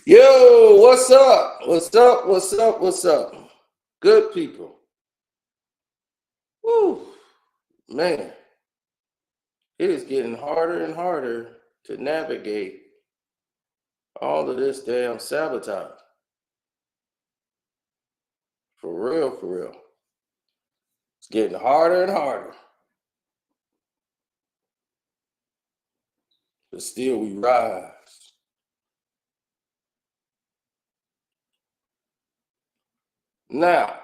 Yo, what's up? What's up? What's up? What's up? Good people. Woo, man, it is getting harder and harder to navigate all of this damn sabotage. For real, for real. It's getting harder and harder. But still we rise. Now,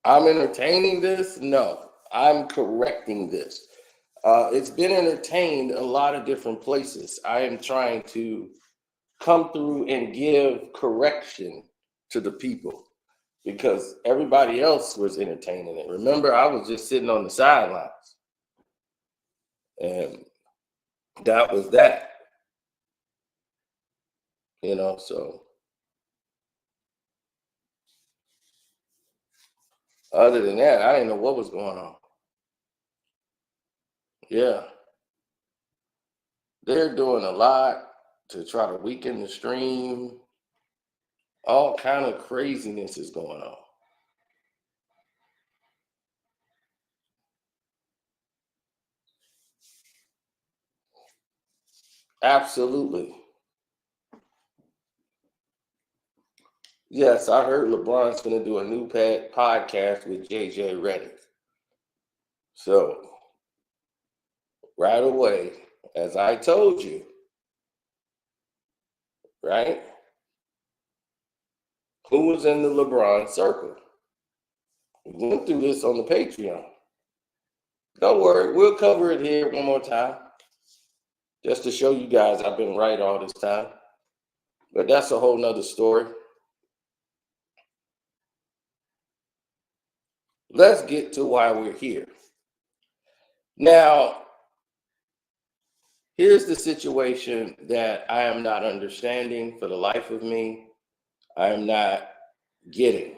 I'm entertaining this? No, I'm correcting this. It's been entertained a lot of different places. I am trying to come through and give correction to the people because everybody else was entertaining it. Remember, I was just sitting on the sidelines, and that was that, So other than that, I didn't know what was going on. Yeah, they're doing a lot to try to weaken the stream. All kind of craziness is going on. Absolutely. Yes, I heard LeBron's going to do a new podcast with JJ Redick. So, right away, as I told you, right? Who was in the LeBron circle? We went through this on the Patreon. Don't worry, we'll cover it here one more time, just to show you guys I've been right all this time. But that's a whole nother story. Let's get to why we're here. Now, here's the situation that I am not understanding for the life of me. I am not getting.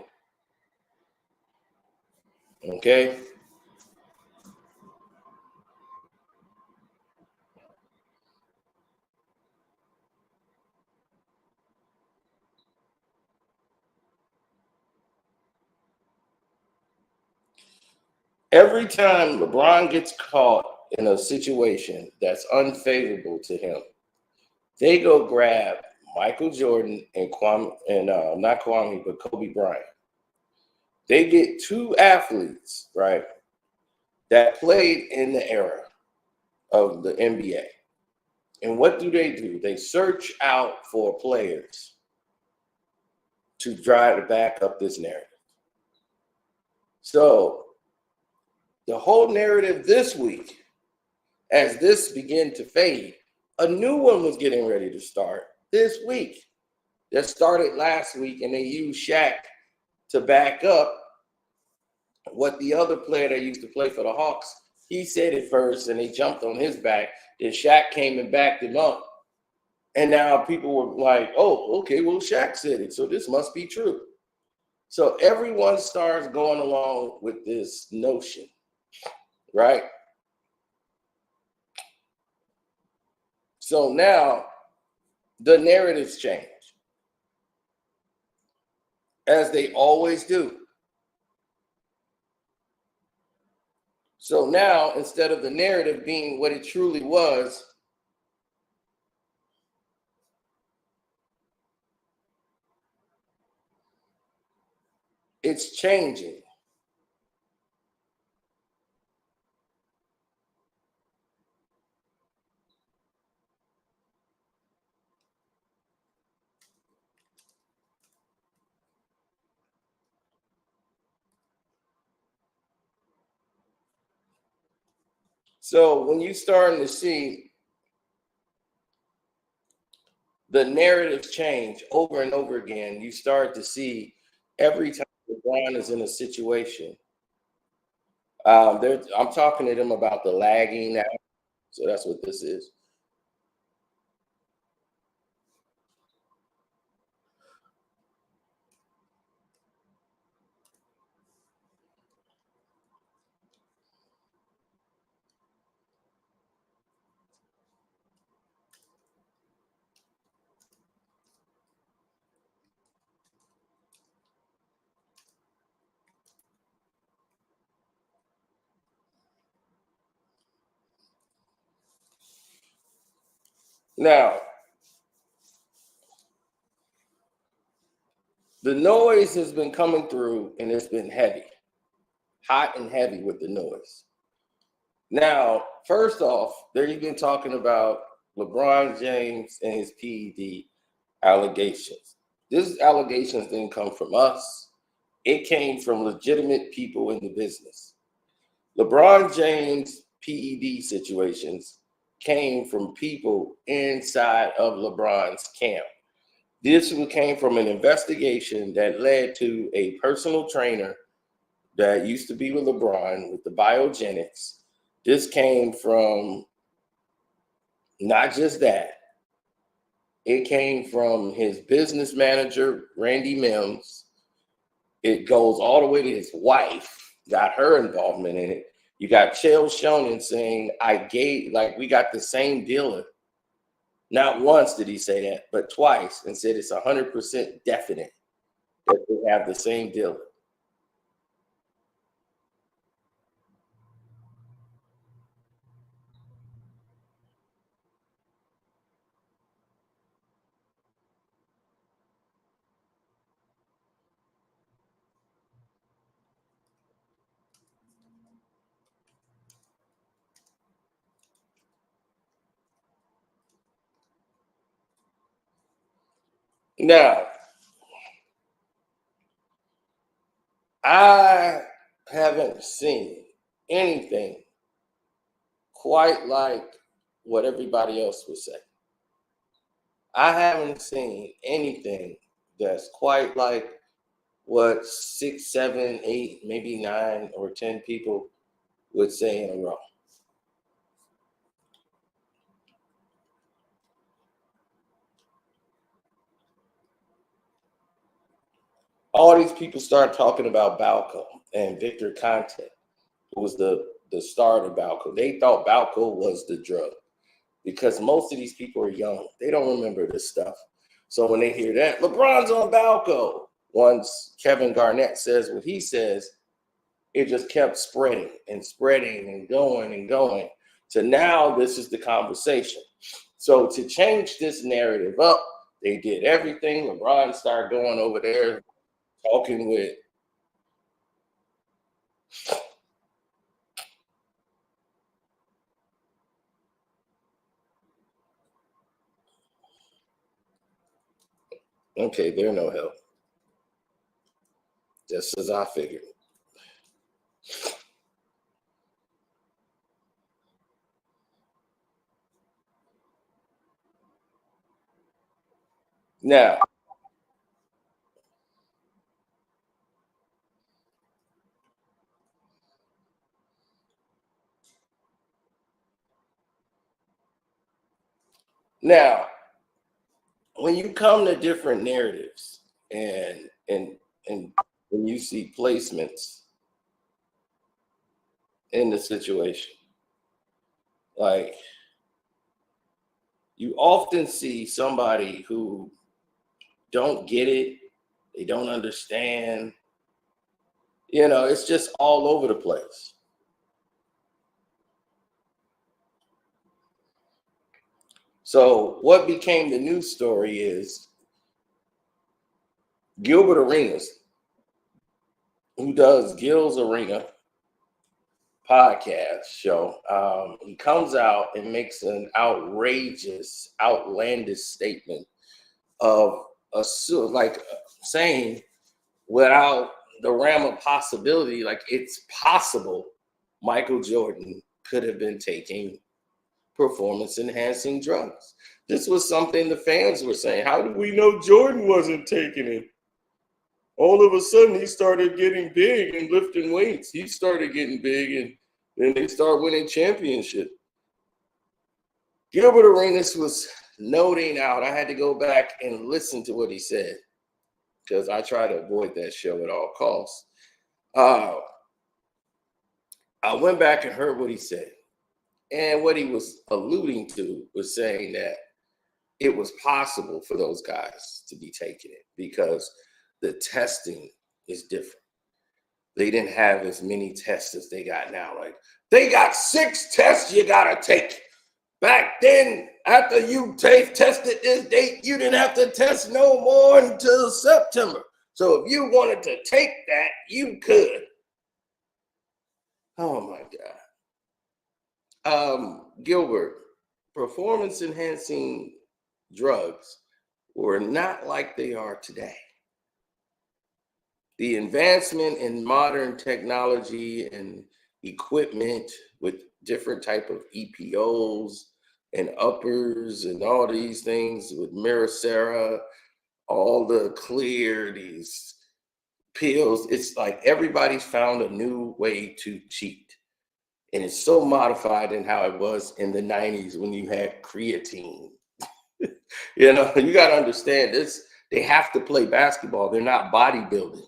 Okay? Every time LeBron gets caught in a situation that's unfavorable to him, they go grab Michael Jordan and not Kwame, but Kobe Bryant. They get two athletes, right, that played in the era of the NBA. And what do? They search out for players to try to back up this narrative. So the whole narrative this week, as this began to fade, a new one was getting ready to start this week. That started last week, and they used Shaq to back up what the other player that used to play for the Hawks, he said it first, and they jumped on his back. Then Shaq came and backed him up. And now people were like, oh, okay, well, Shaq said it, so this must be true. So everyone starts going along with this notion, right? So now the narratives change, as they always do. So now, instead of the narrative being what it truly was, it's changing. So when you starting to see the narratives change over and over again, you start to see every time LeBron is in a situation. I'm talking to them about the lagging now. So that's what this is. Now, the noise has been coming through and it's been heavy, hot and heavy with the noise. Now, first off, they've been talking about LeBron James and his PED allegations. These allegations didn't come from us. It came from legitimate people in the business. LeBron James' PED situations came from people inside of LeBron's camp. This came from an investigation that led to a personal trainer that used to be with LeBron with the biogenics. This came from not just that, it came from his business manager, Randy Mims. It goes all the way to his wife, got her involvement in it. You got Chael Sonnen saying, we got the same dealer. Not once did he say that, but twice, and said it's 100% definite that they have the same dealer. Now, I haven't seen anything quite like what everybody else would say. I haven't seen anything that's quite like what 6, 7, 8, maybe 9 or 10 people would say in a row. All these people start talking about Balco and Victor Conte, who was the start of Balco. They thought Balco was the drug because most of these people are young. They don't remember this stuff. So when they hear that, LeBron's on Balco, once Kevin Garnett says what he says, it just kept spreading and spreading and going and going. So now this is the conversation. So to change this narrative up, they did everything. LeBron started going over there, talking with okay, they're no help. Just as I figured. Now, now, when you come to different narratives and when you see placements in the situation, like you often see somebody who don't get it, they don't understand. It's just all over the place. So what became the news story is Gilbert Arenas, who does Gil's Arena podcast show, he comes out and makes an outrageous, outlandish statement of saying without the realm of possibility, like it's possible Michael Jordan could have been taking performance enhancing drugs. This was something the fans were saying. How do we know Jordan wasn't taking it? All of a sudden, he started getting big and lifting weights. He started getting big, and then they start winning championship. Gilbert Arenas was noting out. I had to go back and listen to what he said because I try to avoid that show at all costs. I went back and heard what he said. And what he was alluding to was saying that it was possible for those guys to be taking it because the testing is different. They didn't have as many tests as they got now. Like, they got 6 tests you got to take. Back then, After you tested this date, you didn't have to test no more until September. So if you wanted to take that, you could. Oh my God. Gilbert, performance enhancing drugs were not like they are today. The advancement in modern technology and equipment with different type of EPOs and uppers and all these things with Miracera, all the clear, these pills, it's like everybody's found a new way to cheat. And it's so modified in how it was in the 90s when you had creatine. You know, you got to understand this. They have to play basketball. They're not bodybuilding.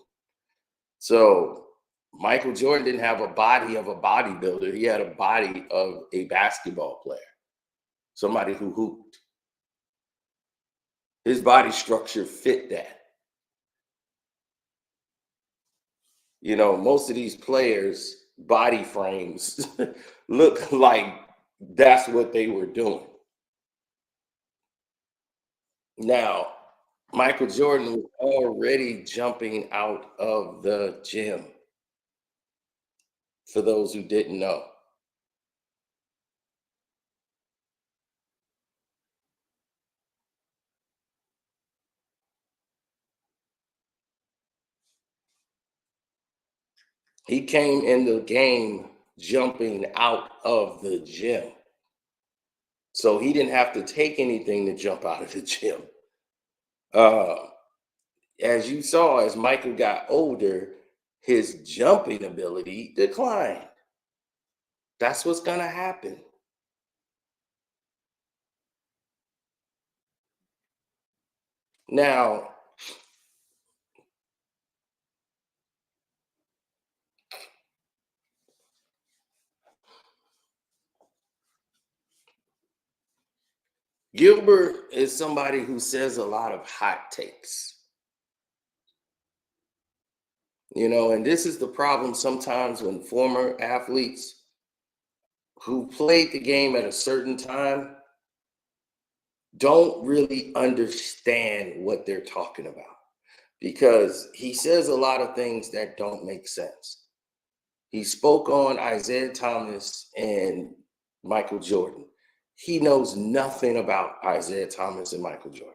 So Michael Jordan didn't have a body of a bodybuilder. He had a body of a basketball player, somebody who hooped. His body structure fit that. You know, most of these players' body frames look like that's what they were doing. Now, Michael Jordan was already jumping out of the gym, for those who didn't know. He came in the game jumping out of the gym. So he didn't have to take anything to jump out of the gym. As you saw, as Michael got older, his jumping ability declined. That's what's going to happen. Now, Gilbert is somebody who says a lot of hot takes. You know, and this is the problem sometimes when former athletes who played the game at a certain time don't really understand what they're talking about, because he says a lot of things that don't make sense. He spoke on Isaiah Thomas and Michael Jordan. He knows nothing about Isaiah Thomas and Michael Jordan.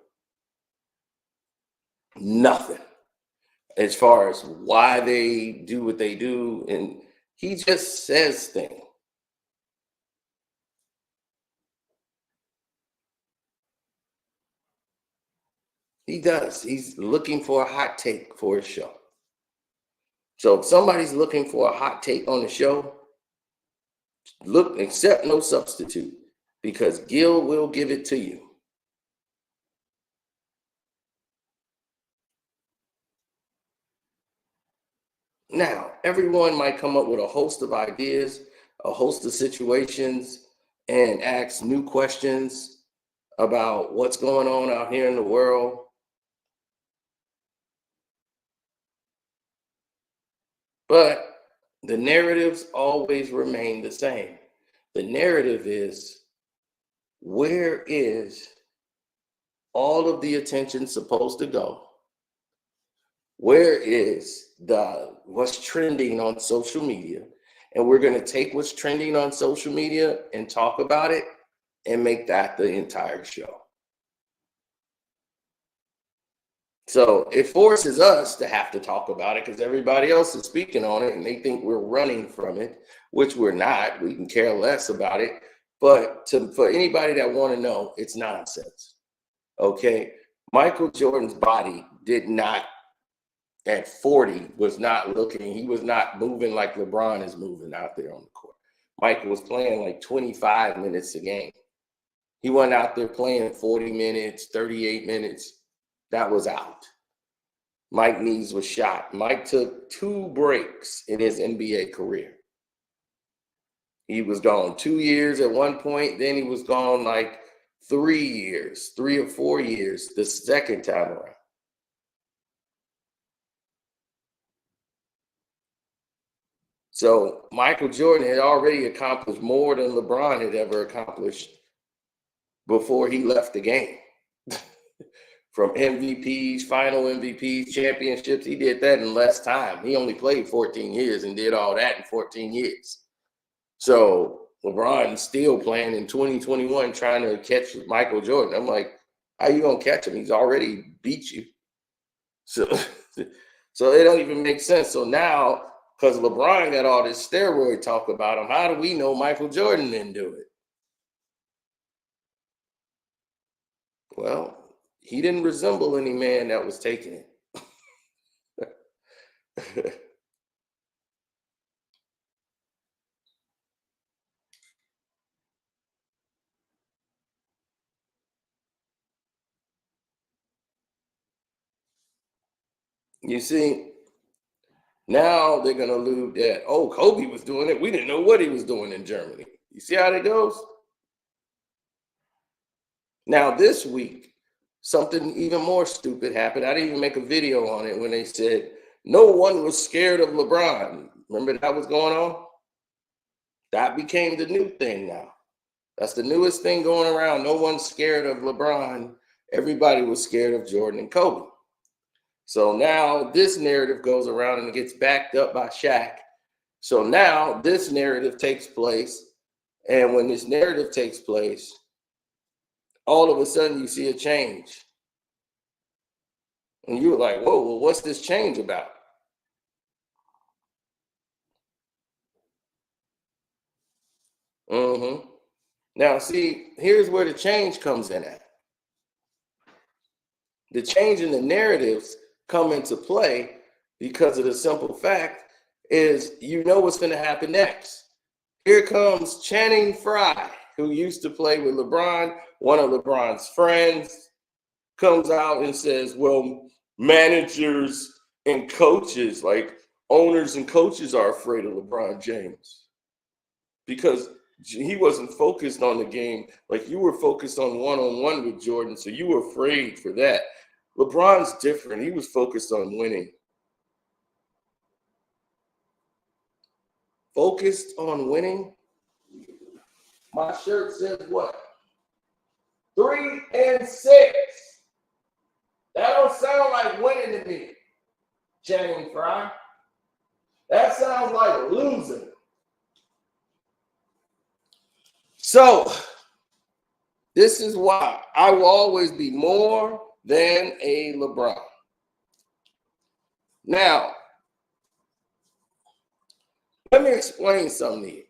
Nothing. As far as why they do what they do. And he just says things. He does. He's looking for a hot take for his show. So if somebody's looking for a hot take on the show, look, accept no substitute, because Gil will give it to you. Now, everyone might come up with a host of ideas, a host of situations, and ask new questions about what's going on out here in the world. But the narratives always remain the same. The narrative is, where is all of the attention supposed to go? Where is what's trending on social media? And we're going to take what's trending on social media and talk about it and make that the entire show. So it forces us to have to talk about it because everybody else is speaking on it and they think we're running from it, which we're not. We can care less about it. But for anybody that want to know, it's nonsense. Okay. Michael Jordan's body did not, at 40, was not looking, he was not moving like LeBron is moving out there on the court. Michael was playing like 25 minutes a game. He went out there playing 40 minutes, 38 minutes. That was out. Mike knees was shot. Mike took 2 breaks in his NBA career. He was gone 2 years at one point. Then he was gone like 3 years, 3 or 4 years the second time around. So Michael Jordan had already accomplished more than LeBron had ever accomplished before he left the game. From MVPs, final MVPs, championships, he did that in less time. He only played 14 years and did all that in 14 years. So LeBron's still playing in 2021 trying to catch Michael Jordan. I'm like, how you gonna catch him? He's already beat you. So, so it don't even make sense. So now, because LeBron got all this steroid talk about him, how do we know Michael Jordan didn't do it? Well, he didn't resemble any man that was taking it. You see, now they're going to allude that, oh, Kobe was doing it. We didn't know what he was doing in Germany. You see how that goes? Now, this week, something even more stupid happened. I didn't even make a video on it when they said no one was scared of LeBron. Remember that was going on? That became the new thing now. That's the newest thing going around. No one's scared of LeBron. Everybody was scared of Jordan and Kobe. So now this narrative goes around and it gets backed up by Shaq. So now this narrative takes place. And when this narrative takes place, all of a sudden you see a change. And you're like, whoa, well, what's this change about? Now, see, here's where the change comes in at. The change in the narratives come into play because of the simple fact is you know what's going to happen next. Here comes Channing Frye, who used to play with LeBron, one of LeBron's friends, comes out and says, well, managers and coaches, like owners and coaches, are afraid of LeBron James because he wasn't focused on the game like you were focused on one-on-one with Jordan, so you were afraid for that. LeBron's different. He was focused on winning. Focused on winning? My shirt says what? 3 and 6. That don't sound like winning to me, Channing Frye. That sounds like losing. So, this is why I will always be more than a LeBron. Now, let me explain something to you,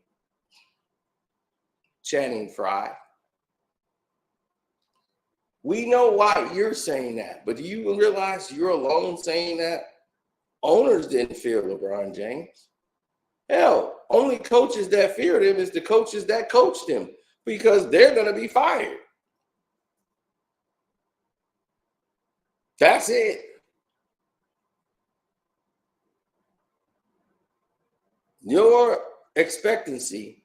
Channing Frye. We know why you're saying that, but do you realize you're alone saying that? Owners didn't fear LeBron James. Hell, only coaches that feared him is the coaches that coached him because they're going to be fired. That's it. Your expectancy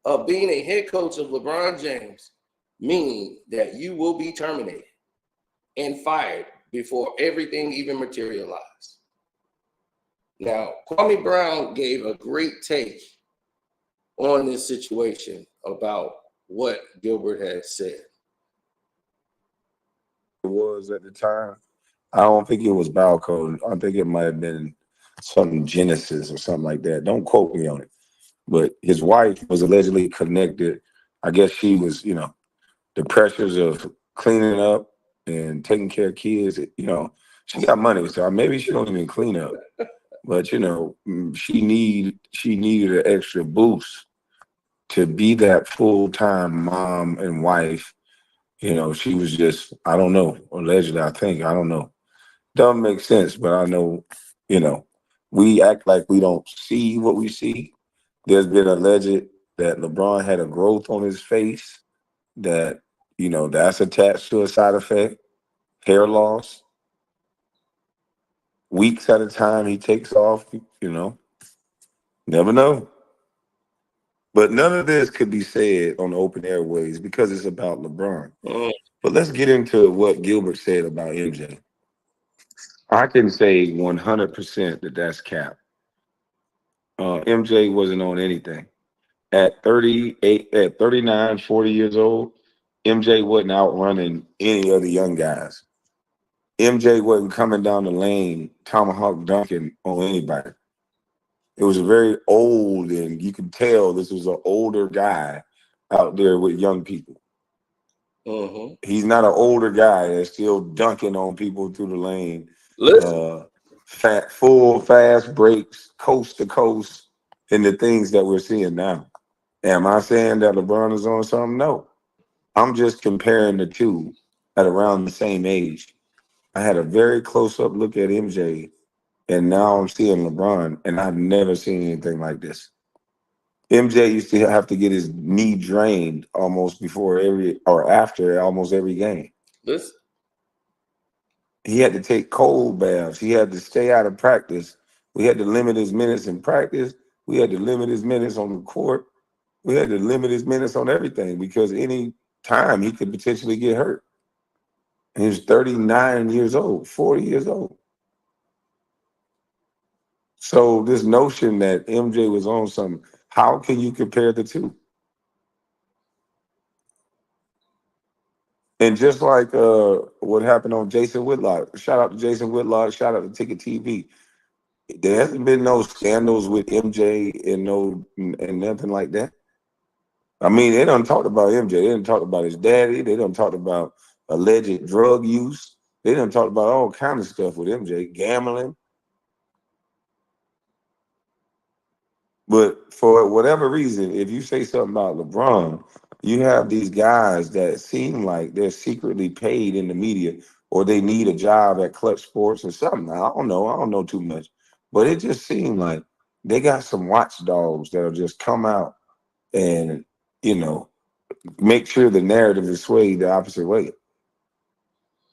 of being a head coach of LeBron James means that you will be terminated and fired before everything even materialized. Now, Kwame Brown gave a great take on this situation about what Gilbert had said. It was at the time. I don't think it was bowel code. I think it might have been some Genesis or something like that. Don't quote me on it. But his wife was allegedly connected. I guess she was, the pressures of cleaning up and taking care of kids. She got money, so maybe she don't even clean up. But she needed an extra boost to be that full-time mom and wife. She was just, I don't know, allegedly, I don't know. Doesn't make sense, but I know, we act like we don't see what we see. There's been alleged that LeBron had a growth on his face that, that's attached to a side effect, hair loss. Weeks at a time he takes off, never know. But none of this could be said on the open airways because it's about LeBron. But let's get into what Gilbert said about MJ. I can say 100% that that's cap. MJ wasn't on anything. At 38, at 39, 40 years old, MJ wasn't outrunning any of the young guys. MJ wasn't coming down the lane, tomahawk dunking on anybody. It was very old, and you could tell this was an older guy out there with young people. Mm-hmm. He's not an older guy that's still dunking on people through the lane. Listen, Full fast breaks, coast to coast, and the things that we're seeing now. Am I saying that LeBron is on something? No. I'm just comparing the two at around the same age. I had a very close up look at MJ, and now I'm seeing LeBron, and I've never seen anything like this. MJ used to have to get his knee drained almost before every or after almost every game. listen. He had to take cold baths. He had to stay out of practice. We had to limit his minutes in practice. We had to limit his minutes on the court. We had to limit his minutes on everything because any time he could potentially get hurt. And he was 39 years old, 40 years old. So this notion that MJ was on something, how can you compare the two? And just like what happened on Jason Whitlock, shout out to Jason Whitlock, shout out to Ticket TV. There hasn't been no scandals with MJ and nothing like that. I mean, they done talked about MJ. They done talked about his daddy. They done talked about alleged drug use. They done talked about all kind of stuff with MJ, gambling. But for whatever reason, if you say something about LeBron, you have these guys that seem like they're secretly paid in the media or they need a job at Clutch Sports or something. I don't know. I don't know too much. But it just seemed like they got some watchdogs that'll just come out and, you know, make sure the narrative is swayed the opposite way.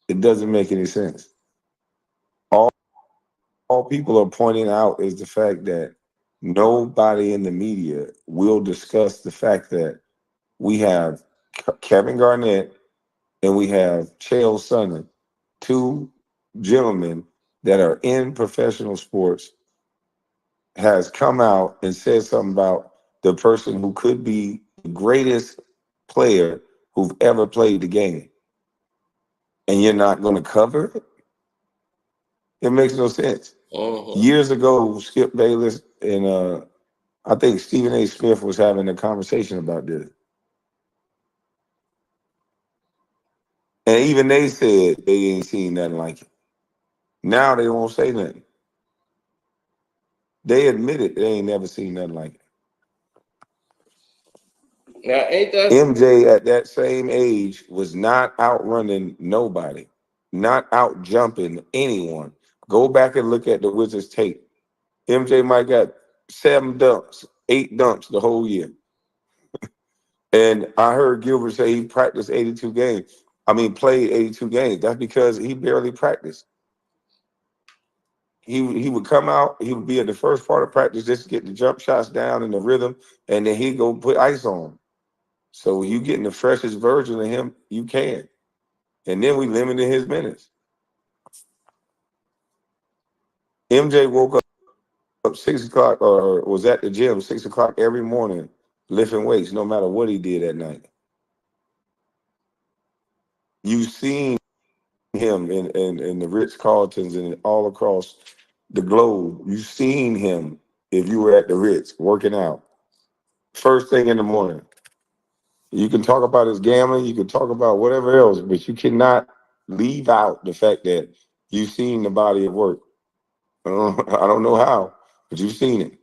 It doesn't make any sense. All people are pointing out is the fact that nobody in the media will discuss the fact that we have Kevin Garnett and we have Chael Sonnen, two gentlemen that are in professional sports, has come out and said something about the person who could be the greatest player who've ever played the game. And you're not going to cover it? It makes no sense. Mm-hmm. Years ago, Skip Bayless and I think Stephen A. Smith was having a conversation about this. And even they said they ain't seen nothing like it. Now they won't say nothing. They admitted they ain't never seen nothing like it. Now, ain't that MJ at that same age was not outrunning nobody, not out jumping anyone. Go back and look at the Wizards tape. MJ might got 7 dunks, 8 dunks the whole year. And I heard Gilbert say he practiced 82 games. I mean, played 82 games. That's because he barely practiced. He would come out, he would be at the first part of practice just to get the jump shots down in the rhythm, and then he'd go put ice on. So you getting the freshest version of him you can. And then we limited his minutes. MJ woke up 6 o'clock or was at the gym 6 o'clock every morning lifting weights, no matter what he did at night. You've seen him in the Ritz Carltons and all across the globe. You've seen him if you were at the Ritz working out first thing in the morning. You can talk about his gambling, you can talk about whatever else, but you cannot leave out the fact that you've seen the body of work. I don't know how, but you've seen it.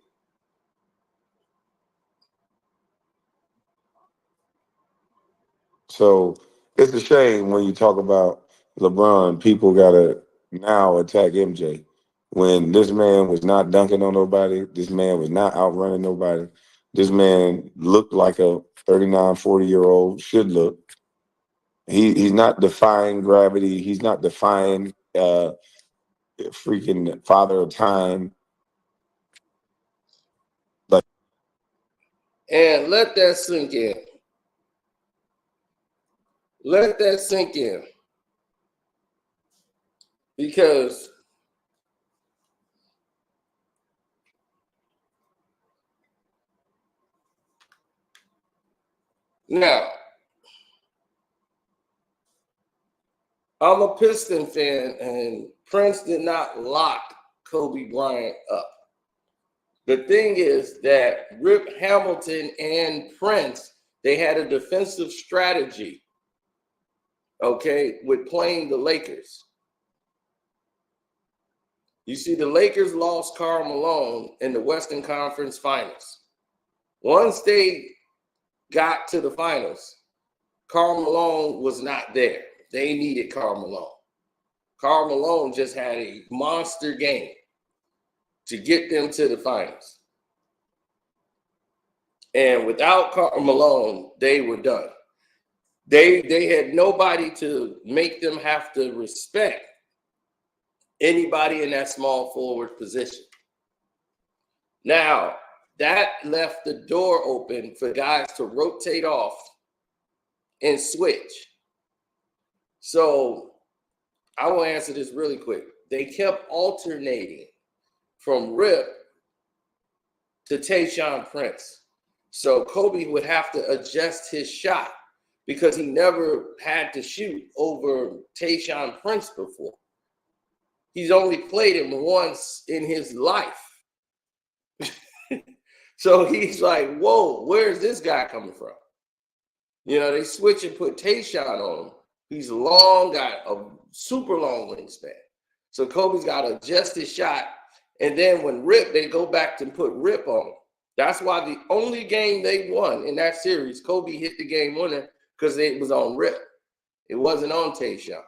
So it's a shame when you talk about LeBron, people gotta now attack MJ. When this man was not dunking on nobody, this man was not outrunning nobody. This man looked like a 39, 40-year-old should look. He's not defying gravity. He's not defying freaking father of time. Like and let that sink in. Let that sink in. Because now I'm a Piston fan, and Prince did not lock Kobe Bryant up. The thing is that Rip Hamilton and Prince, they had a defensive strategy, okay, with playing the Lakers. You see, the Lakers lost Karl Malone in the Western Conference Finals. Once they got to the finals, Karl Malone was not there. They needed Karl Malone. Karl Malone just had a monster game to get them to the finals. And without Karl Malone, they were done. They had nobody to make them have to respect anybody in that small forward position. Now, that left the door open for guys to rotate off and switch. So I will answer this really quick. They kept alternating from Rip to Tayshaun Prince. So Kobe would have to adjust his shot because he never had to shoot over Tayshaun Prince before. He's only played him once in his life. So he's like, whoa, where's this guy coming from? You know, they switch and put Tayshaun on him. He's long, got a super long wingspan. So Kobe's got to adjust his shot. And then when Rip, they go back to put Rip on him. That's why the only game they won in that series, Kobe hit the game winner because it was on Rip. It wasn't on Tayshaun.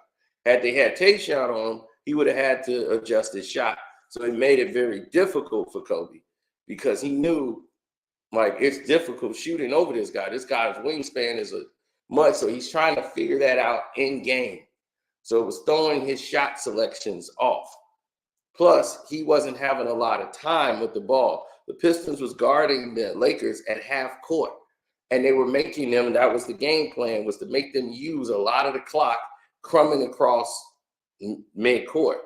Had they had Tayshaun on him, he would have had to adjust his shot. So it made it very difficult for Kobe because he knew, like, it's difficult shooting over this guy. This guy's wingspan is a much, so he's trying to figure that out in game. So it was throwing his shot selections off. Plus, he wasn't having a lot of time with the ball. The Pistons was guarding the Lakers at half court, and they were making them, that was the game plan, was to make them use a lot of the clock crumbing across mid-court.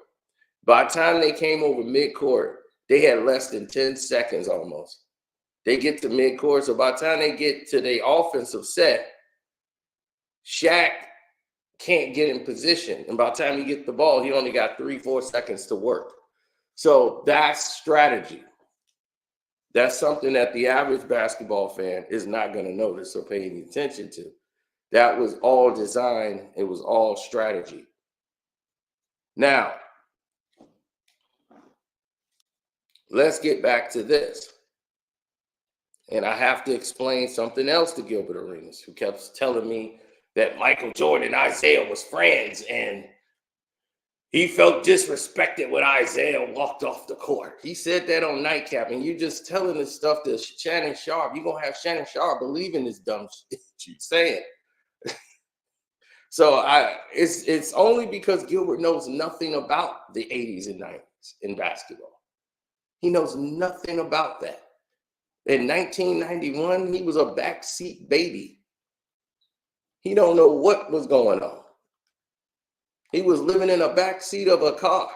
By the time they came over mid-court, they had less than 10 seconds almost. They get to mid-court, so by the time they get to the offensive set, Shaq can't get in position. And by the time he gets the ball, he only got 3-4 seconds to work. So that's strategy. That's something that the average basketball fan is not going to notice or pay any attention to. That was all design. It was all strategy. Now, let's get back to this. And I have to explain something else to Gilbert Arenas, who kept telling me that Michael Jordan and Isaiah was friends and he felt disrespected when Isaiah walked off the court. He said that on Nightcap, and you just telling this stuff to Shannon Sharp. You're going to have Shannon Sharp believing this dumb shit you're saying. So it's only because Gilbert knows nothing about the 80s and 90s in basketball. He knows nothing about that. In 1991, he was a backseat baby. He don't know what was going on. He was living in a backseat of a car.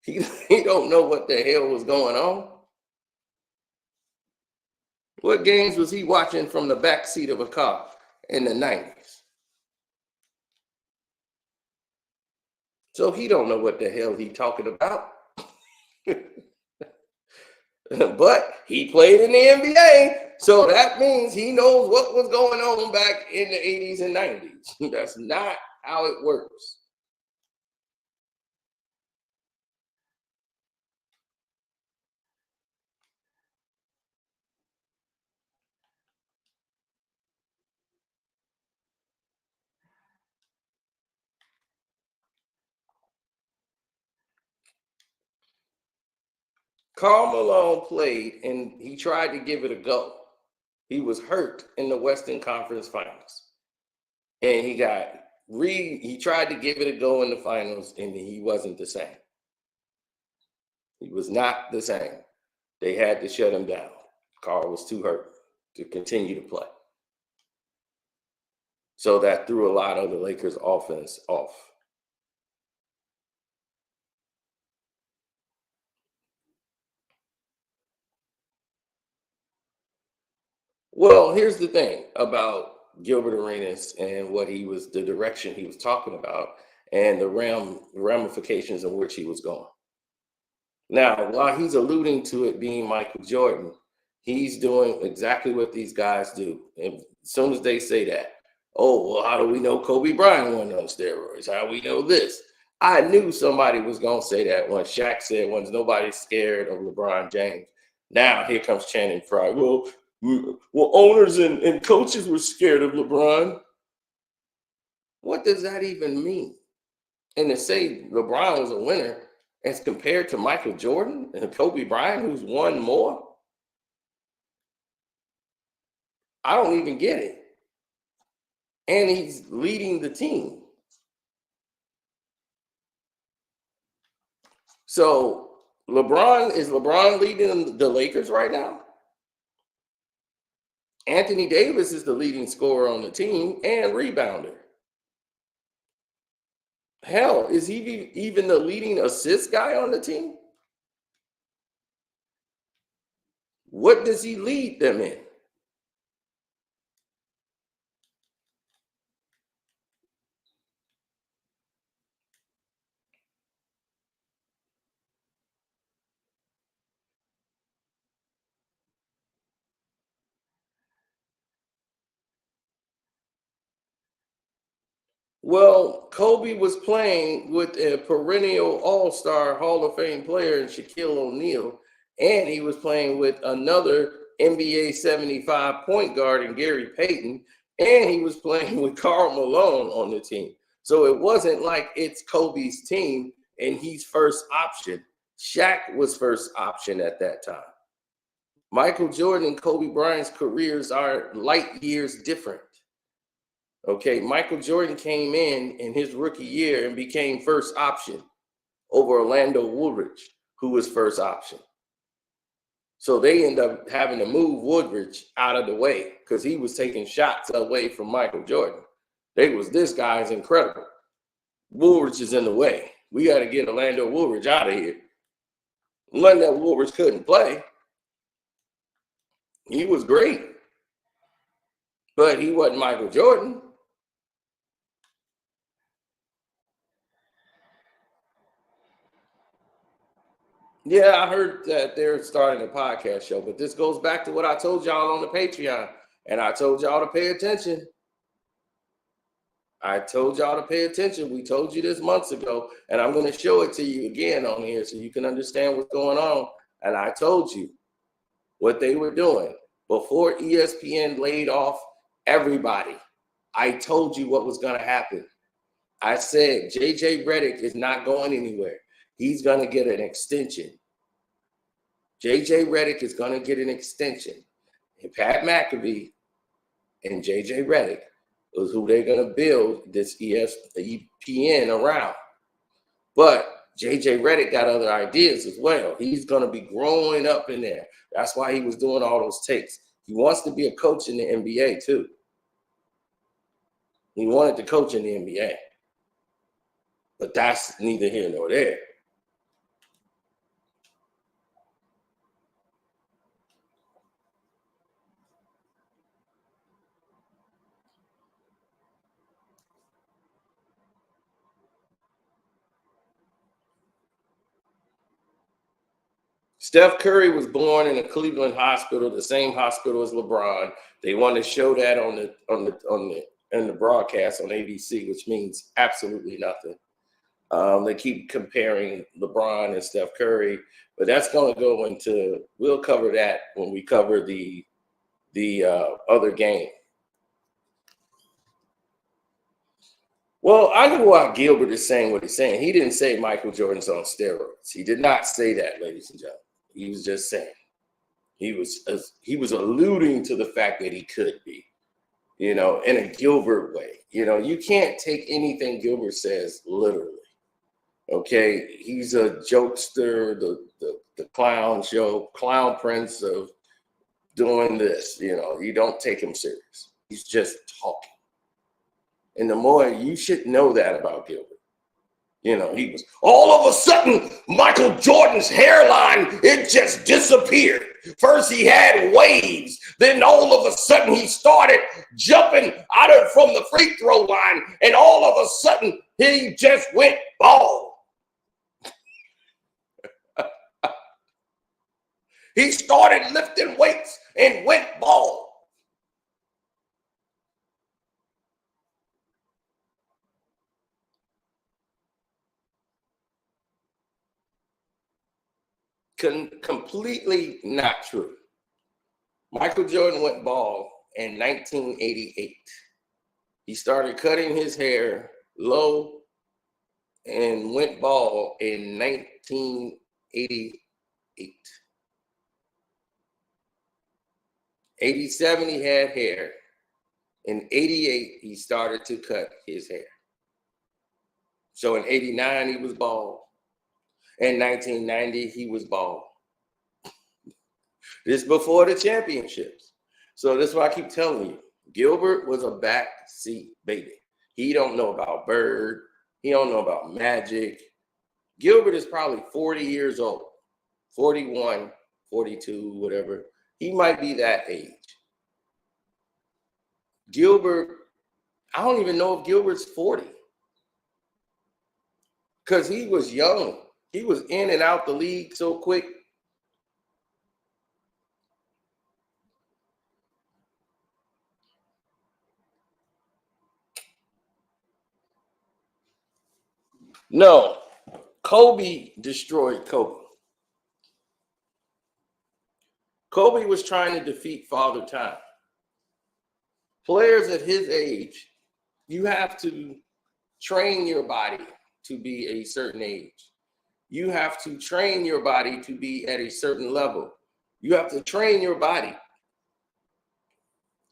He don't know what the hell was going on. What games was he watching from the backseat of a car in the 90s? So he don't know what the hell he talking about. But he played in the NBA, so that means he knows what was going on back in the 80s and 90s. That's not how it works. Karl Malone played, and he tried to give it a go. He was hurt in the Western Conference Finals. And he tried to give it a go in the finals, and he wasn't the same. He was not the same. They had to shut him down. Karl was too hurt to continue to play. So that threw a lot of the Lakers' offense off. Well, here's the thing about Gilbert Arenas and the direction he was talking about and the ramifications of which he was going. Now, while he's alluding to it being Michael Jordan, he's doing exactly what these guys do. And as soon as they say that, oh, well, how do we know Kobe Bryant won on steroids? How do we know this? I knew somebody was going to say that when Shaq said, once nobody's scared of LeBron James. Now here comes Channing Frye. Well, owners and coaches were scared of LeBron. What does that even mean? And to say LeBron was a winner as compared to Michael Jordan and Kobe Bryant, who's won more, I don't even get it. And he's leading the team. So is LeBron leading the Lakers right now? Anthony Davis is the leading scorer on the team and rebounder. Hell, is he even the leading assist guy on the team? What does he lead them in? Well, Kobe was playing with a perennial all-star Hall of Fame player in Shaquille O'Neal, and he was playing with another NBA 75 point guard in Gary Payton, and he was playing with Karl Malone on the team. So it wasn't like it's Kobe's team and he's first option. Shaq was first option at that time. Michael Jordan and Kobe Bryant's careers are light years different. Okay, Michael Jordan came in his rookie year and became first option over Orlando Woodridge, who was first option. So they end up having to move Woodridge out of the way because he was taking shots away from Michael Jordan. This guy is incredible. Woodridge is in the way. We got to get Orlando Woodridge out of here. Nothing that Woodridge couldn't play. He was great, but he wasn't Michael Jordan. Yeah, I heard that they're starting a podcast show, but this goes back to what I told y'all on the Patreon, and I told y'all to pay attention. We told you this months ago, and I'm going to show it to you again on here so you can understand what's going on. And I told you what they were doing before ESPN laid off everybody. I told you what was going to happen. I said JJ Redick is not going anywhere. He's going to get an extension. JJ Redick is going to get an extension. And Pat McAfee and JJ Redick is who they're going to build this ESPN around. But JJ Redick got other ideas as well. He's going to be growing up in there. That's why he was doing all those takes. He wants to be a coach in the NBA too. He wanted to coach in the NBA. But that's neither here nor there. Steph Curry was born in a Cleveland hospital, the same hospital as LeBron. They want to show that on the broadcast on ABC, which means absolutely nothing. They keep comparing LeBron and Steph Curry, but that's going to go into. We'll cover that when we cover the other game. Well, I know why Gilbert is saying what he's saying. He didn't say Michael Jordan's on steroids. He did not say that, ladies and gentlemen. He was just saying. He was alluding to the fact that he could be, in a Gilbert way. You can't take anything Gilbert says literally. Okay, he's a jokester, the clown show, clown prince of doing this. You don't take him serious. He's just talking. And the more you should know that about Gilbert. He was all of a sudden Michael Jordan's hairline, it just disappeared. First he had waves, then all of a sudden he started jumping out from the free throw line, and all of a sudden He just went bald. He started lifting weights and went bald. Completely not true. Michael Jordan went bald in 1988. He started cutting his hair low and went bald in 1988. 87, he had hair. In 88, he started to cut his hair. So in 89, he was bald. In 1990, he was bald. This before the championships. So that's why I keep telling you, Gilbert was a backseat baby. He don't know about Bird. He don't know about Magic. Gilbert is probably 40 years old, 41, 42, whatever. He might be that age. Gilbert, I don't even know if Gilbert's 40. Because he was young. He was in and out the league so quick. No, Kobe destroyed Kobe. Kobe was trying to defeat Father Time. Players at his age, you have to train your body to be a certain age. You have to train your body to be at a certain level. You have to train your body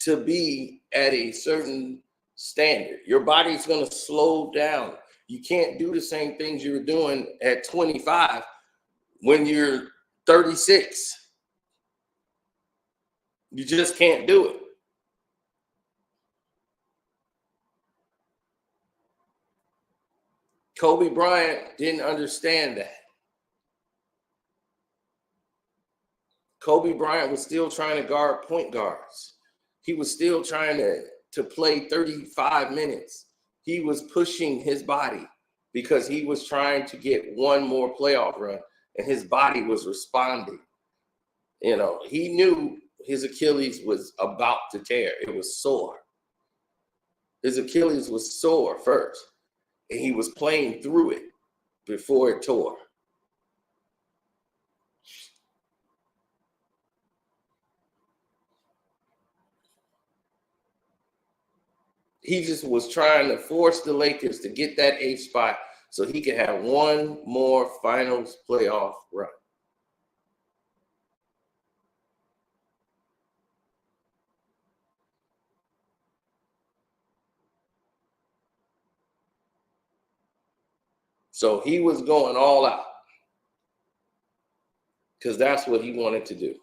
to be at a certain standard. Your body's going to slow down. You can't do the same things you were doing at 25 when you're 36. You just can't do it. Kobe Bryant didn't understand that. Kobe Bryant was still trying to guard point guards. He was still trying to play 35 minutes. He was pushing his body because he was trying to get one more playoff run, and his body was responding. You know, he knew his Achilles was about to tear. It was sore. His Achilles was sore first, and he was playing through it before it tore. He just was trying to force the Lakers to get that 8th spot so he could have one more finals playoff run. So he was going all out because that's what he wanted to do.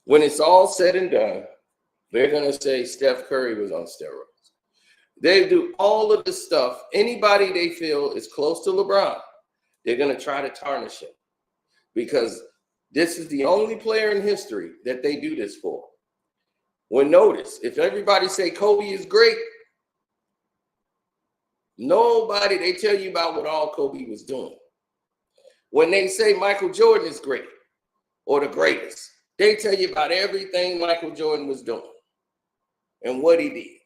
When it's all said and done, they're going to say Steph Curry was on steroids. They do all of the stuff. Anybody they feel is close to LeBron, they're going to try to tarnish him because this is the only player in history that they do this for. Well, notice, if everybody say Kobe is great, nobody, they tell you about what all Kobe was doing. When they say Michael Jordan is great or the greatest, they tell you about everything Michael Jordan was doing and what he did.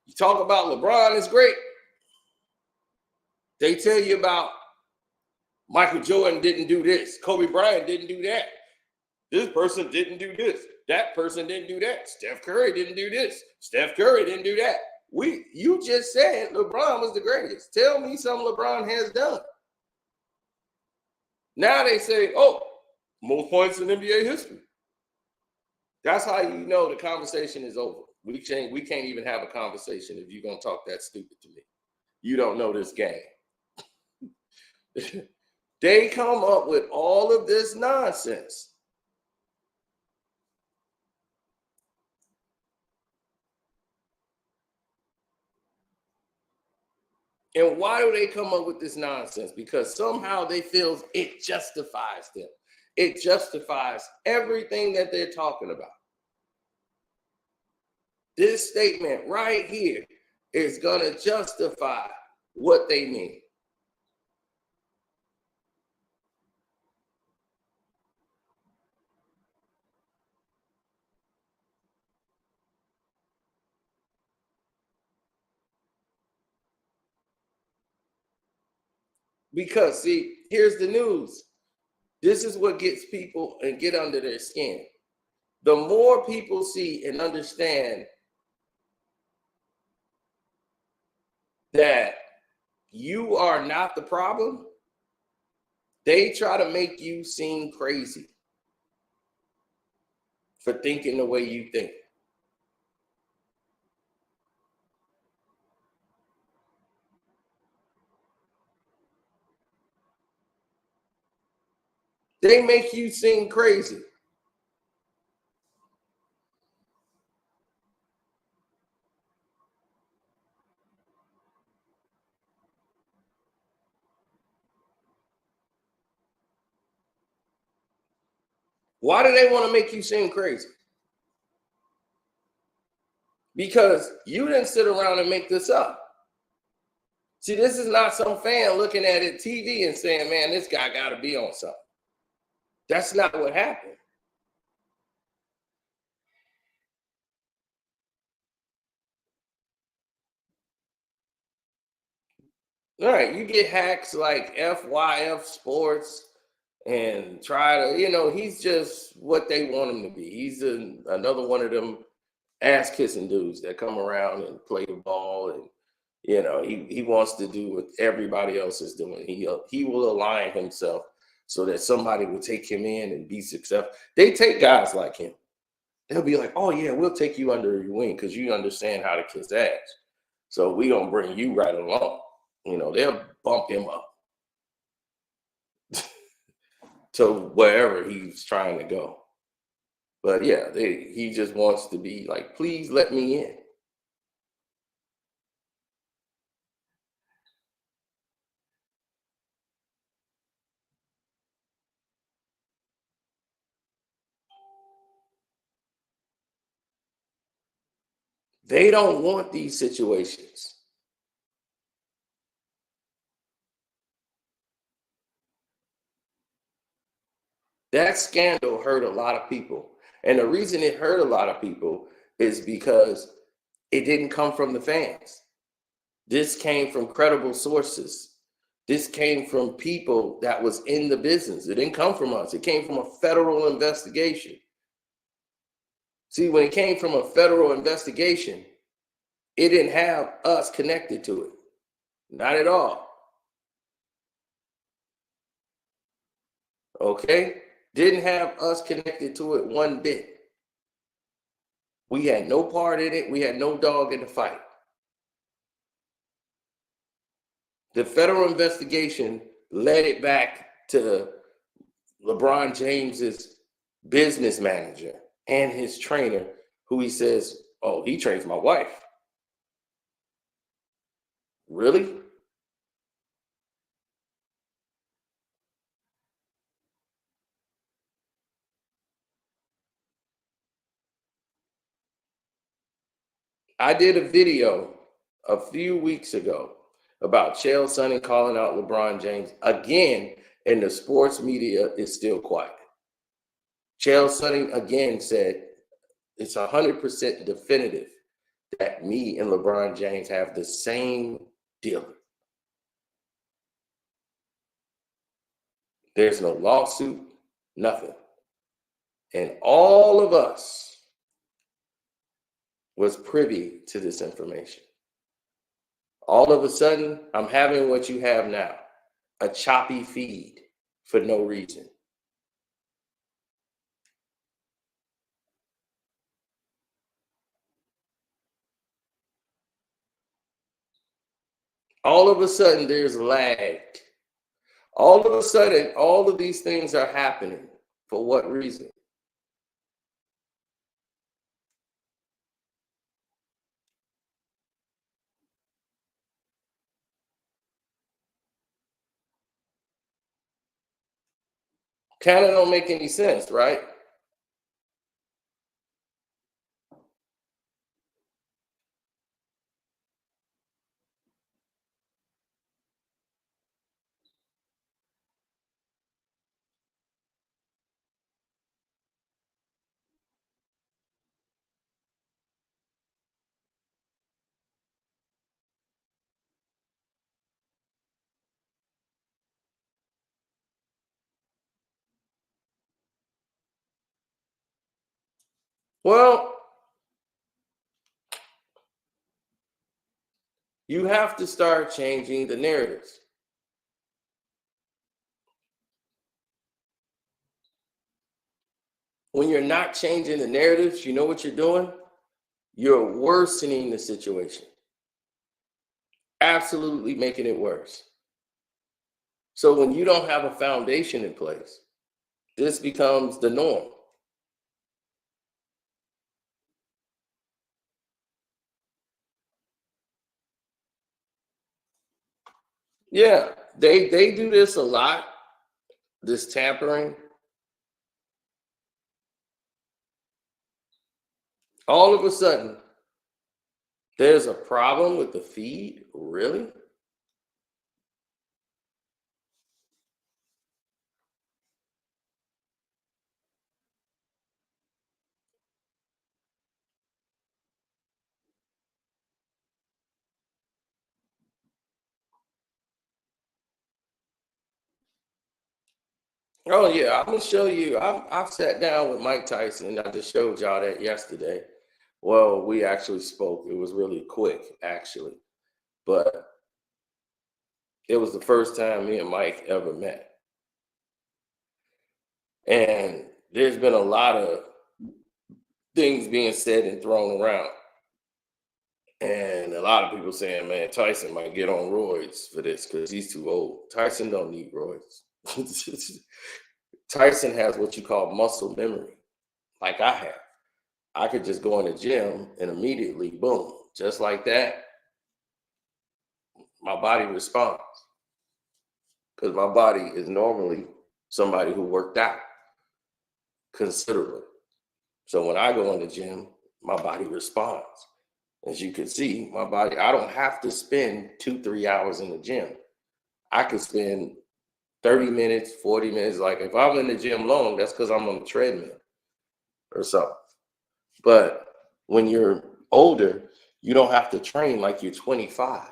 You talk about LeBron is great, they tell you about Michael Jordan didn't do this, Kobe Bryant didn't do that, this person didn't do this, that person didn't do that, Steph Curry didn't do this, Steph Curry didn't do that. You just said LeBron was the greatest. Tell me something LeBron has done. Now they say, oh, most points in NBA history. That's how you know the conversation is over. We can't even have a conversation if you're going to talk that stupid to me. You don't know this game. They come up with all of this nonsense. And why do they come up with this nonsense? Because somehow they feel it justifies them. it justifies everything that they're talking about. This statement right here is going to justify what they mean. Because, see, here's the news. This is what gets people and get under their skin. The more people see and understand that you are not the problem, they try to make you seem crazy for thinking the way you think. They make you seem crazy. Why do they want to make you seem crazy? Because you didn't sit around and make this up. See, this is not some fan looking at it TV and saying, man, this guy got to be on something. That's not what happened. All right, you get hacks like FYF Sports and try to, he's just what they want him to be. He's another one of them ass kissing dudes that come around and play the ball, and he wants to do what everybody else is doing. He will align himself so that somebody will take him in and be successful. They take guys like him. They'll be like, oh yeah, we'll take you under your wing because you understand how to kiss ass. So we gonna bring you right along. They'll bump him up to wherever he's trying to go. But yeah, he just wants to be like, please let me in. They don't want these situations. That scandal hurt a lot of people. And the reason it hurt a lot of people is because it didn't come from the fans. This came from credible sources. This came from people that was in the business. It didn't come from us. It came from a federal investigation. See, when it came from a federal investigation, it didn't have us connected to it. Not at all. Okay? Didn't have us connected to it one bit. We had no part in it. We had no dog in the fight. The federal investigation led it back to LeBron James's business manager and his trainer, who he says, oh, he trains my wife. Really? I did a video a few weeks ago about Chael Sonnen calling out LeBron James again, and the sports media is still quiet. Chael Sonnen again said it's 100% definitive that me and LeBron James have the same dealer. There's no lawsuit, nothing. And all of us was privy to this information. All of a sudden, I'm having what you have now, a choppy feed for no reason. All of a sudden, there's lag. All of a sudden, all of these things are happening. For what reason? Kind of don't make any sense, right? Well, you have to start changing the narratives. When you're not changing the narratives, you know what you're doing? You're worsening the situation. Absolutely making it worse. So when you don't have a foundation in place, this becomes the norm. Yeah, they do this a lot, this tampering. All of a sudden, there's a problem with the feed? Really? Oh yeah, I'm gonna show you. I've sat down with Mike Tyson. I just showed y'all that yesterday. Well, we actually spoke. It was really quick, actually, but it was the first time me and Mike ever met. And there's been a lot of things being said and thrown around. And a lot of people saying, man, Tyson might get on roids for this because he's too old. Tyson don't need roids. Tyson has what you call muscle memory, like I have. I could just go in the gym and immediately, boom, just like that, my body responds. Because my body is normally somebody who worked out considerably. So when I go in the gym, my body responds. As you can see, my body, I don't have to spend 2-3 hours in the gym. I could spend 30 minutes, 40 minutes. Like if I'm in the gym long, that's because I'm on the treadmill or something. But when you're older, you don't have to train like you're 25.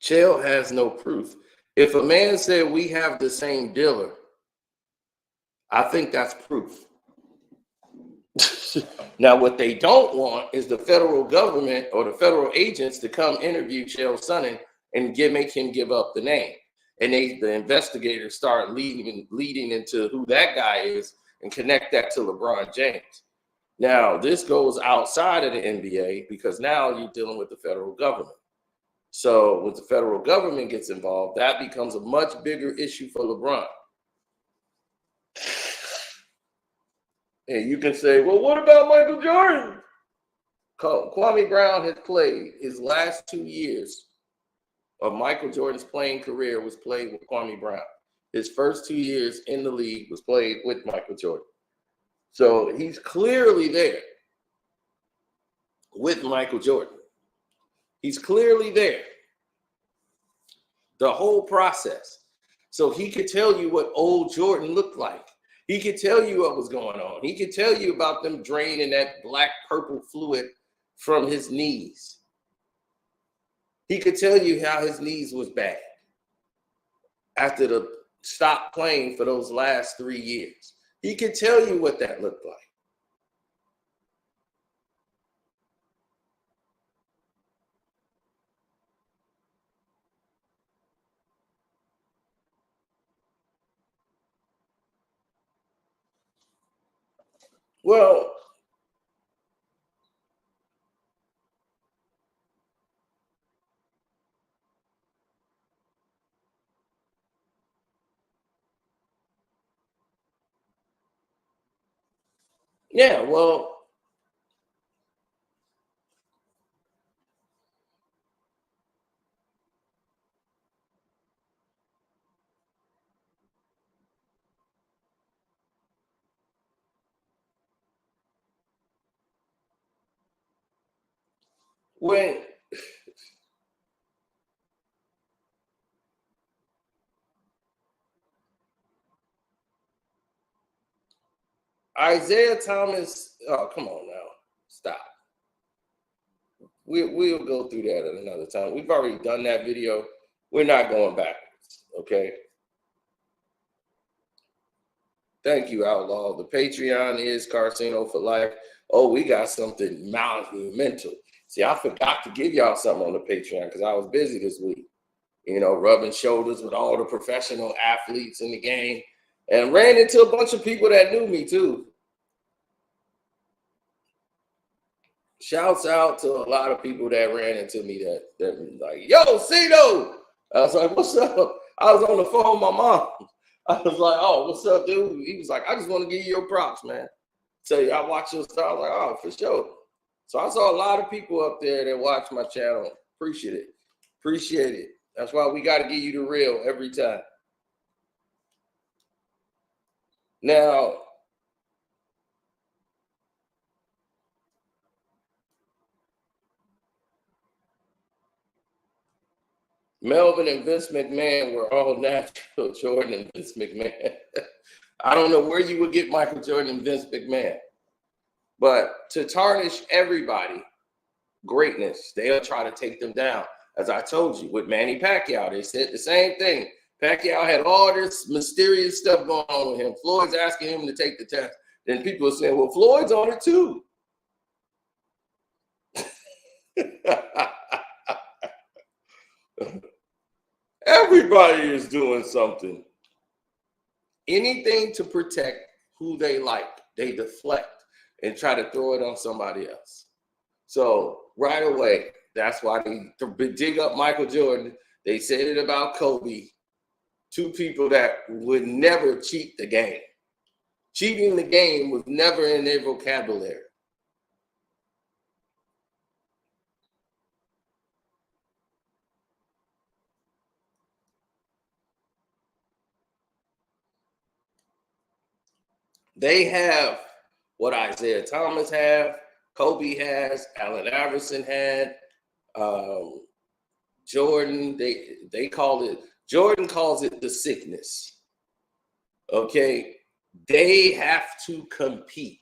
Chael has no proof. If a man said we have the same dealer, I think that's proof. Now, what they don't want is the federal government or the federal agents to come interview Chael Sonnen and make him give up the name. And the investigators start leading into who that guy is and connect that to LeBron James. Now, this goes outside of the NBA because now you're dealing with the federal government. So when the federal government gets involved, that becomes a much bigger issue for LeBron. And you can say, well, what about Michael Jordan? Kwame Brown has played his last 2 years of Michael Jordan's playing career was played with Kwame Brown. His first 2 years in the league was played with Michael Jordan. So he's clearly there with Michael Jordan. He's clearly there. The whole process. So he could tell you what old Jordan looked like. He could tell you what was going on. He could tell you about them draining that black purple fluid from his knees. He could tell you how his knees was bad after the stop playing for those last 3 years. He could tell you what that looked like. Well, yeah, well, when Isaiah Thomas, oh, come on now, stop. We'll go through that at another time. We've already done that video. We're not going backwards, okay? Thank you, Outlaw. The Patreon is Carcino for Life. Oh, we got something monumental. See, I forgot to give y'all something on the Patreon because I was busy this week. You know, rubbing shoulders with all the professional athletes in the game, and ran into a bunch of people that knew me too. Shouts out to a lot of people that ran into me that like, yo, Cito. I was like, what's up? I was on the phone with my mom. I was like, oh, what's up, dude? He was like, I just want to give you your props, man. So I watch your stuff. I was like, oh, for sure. So I saw a lot of people up there that watch my channel. Appreciate it. Appreciate it. That's why we got to give you the real every time. Now, Melvin and Vince McMahon were all natural. Jordan and Vince McMahon. I don't know where you would get Michael Jordan and Vince McMahon. But to tarnish everybody, greatness, they'll try to take them down. As I told you, with Manny Pacquiao, they said the same thing. Pacquiao had all this mysterious stuff going on with him. Floyd's asking him to take the test. Then people are saying, well, Floyd's on it too. Everybody is doing something. Anything to protect who they like, they deflect and try to throw it on somebody else. So right away, that's why they dig up Michael Jordan. They said it about Kobe. Two people that would never cheat the game. Cheating the game was never in their vocabulary. They have what Isaiah Thomas have, Kobe has, Allen Iverson had, Jordan, they call it, Jordan calls it the sickness. Okay, they have to compete.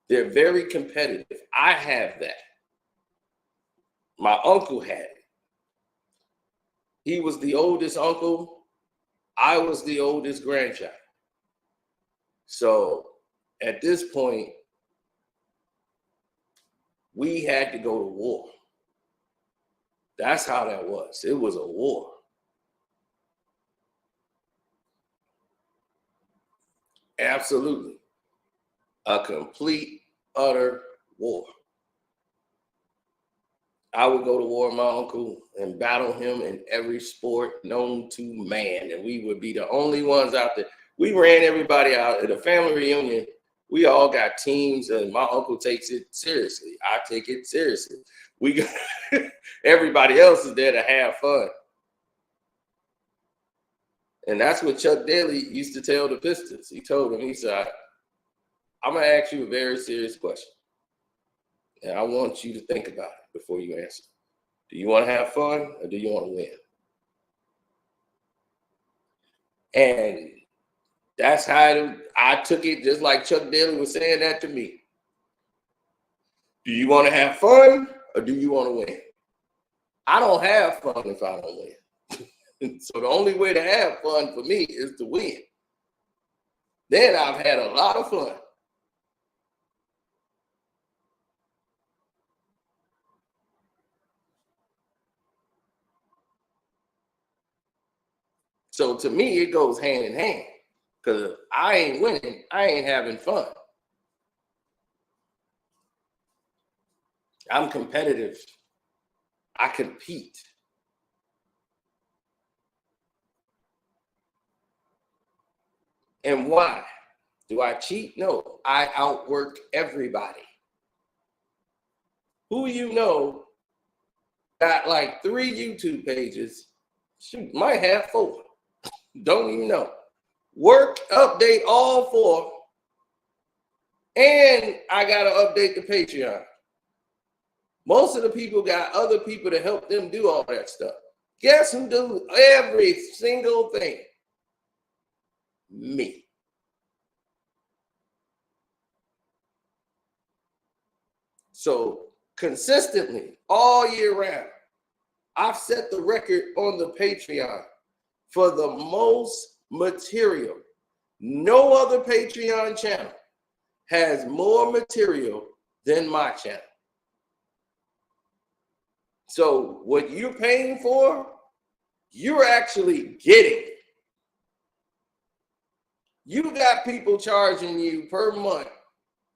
They're very competitive. I have that. My uncle had it. He was the oldest uncle. I was the oldest grandchild. So at this point, we had to go to war. That's how that was. It was a war. Absolutely. A complete, utter war. I would go to war with my uncle and battle him in every sport known to man. And we would be the only ones out there. We ran everybody out at a family reunion. We all got teams, and my uncle takes it seriously. I take it seriously. We got everybody else is there to have fun. And that's what Chuck Daly used to tell the Pistons. He told them, he said, I'm going to ask you a very serious question. And I want you to think about it before you answer. Do you want to have fun or do you want to win? And that's how I took it, just like Chuck Daly was saying that to me. Do you want to have fun or do you want to win? I don't have fun if I don't win. So the only way to have fun for me is to win. Then I've had a lot of fun. So to me, it goes hand in hand. Because if I ain't winning, I ain't having fun. I'm competitive. I compete. And why? Do I cheat? No. I outwork everybody. Who you know got like 3 YouTube pages. Shoot, might have 4. Don't even know. Work, update all 4. And I got to update the Patreon. Most of the people got other people to help them do all that stuff. Guess who do every single thing? Me. So consistently, all year round, I've set the record on the Patreon for the most material. No other Patreon channel has more material than my channel. So what you're paying for, you're actually getting. You got people charging you per month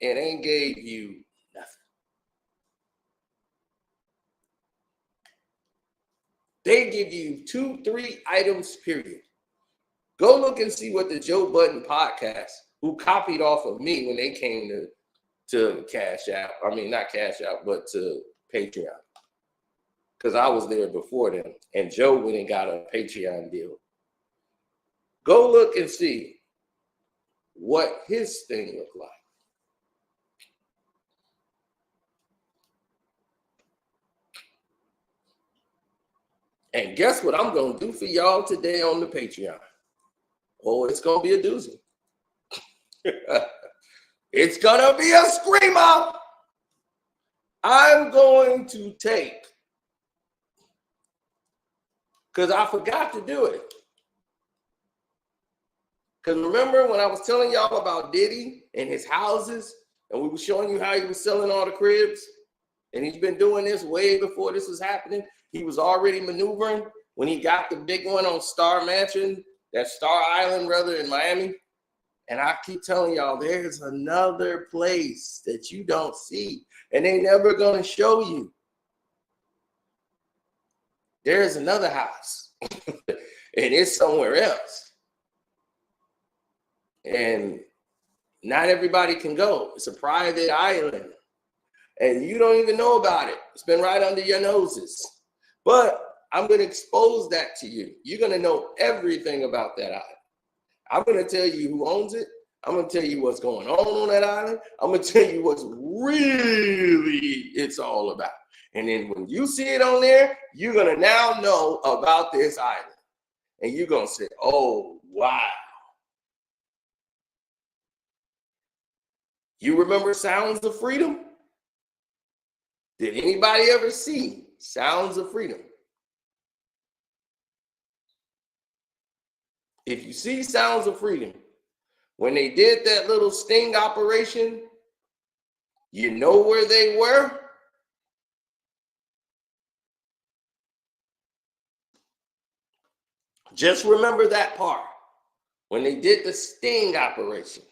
and ain't gave you nothing. They give you 2-3 items, period. Go look and see what the Joe Budden podcast, who copied off of me when they came to Cash App. I mean, not Cash App, but to Patreon. Because I was there before them. And Joe went and got a Patreon deal. Go look and see what his thing looked like. And guess what I'm going to do for y'all today on the Patreon? Oh, it's going to be a doozy. It's going to be a screamer. I'm going to take, because I forgot to do it. Because remember when I was telling y'all about Diddy and his houses, and we were showing you how he was selling all the cribs, and he's been doing this way before this was happening. He was already maneuvering when he got the big one on Star Mansion, that Star Island, rather, in Miami. And I keep telling y'all, there's another place that you don't see, and they never going to show you. There's another house, and it's somewhere else. And not everybody can go. It's a private island, and you don't even know about it. It's been right under your noses. But I'm going to expose that to you. You're going to know everything about that island. I'm going to tell you who owns it. I'm going to tell you what's going on that island. I'm going to tell you what's really it's all about. And then when you see it on there, you're going to now know about this island. And you're going to say, oh, wow. You remember Sounds of Freedom? Did anybody ever see Sounds of Freedom? If you see Sounds of Freedom, when they did that little sting operation, you know where they were? Just remember that part. When they did the sting operation,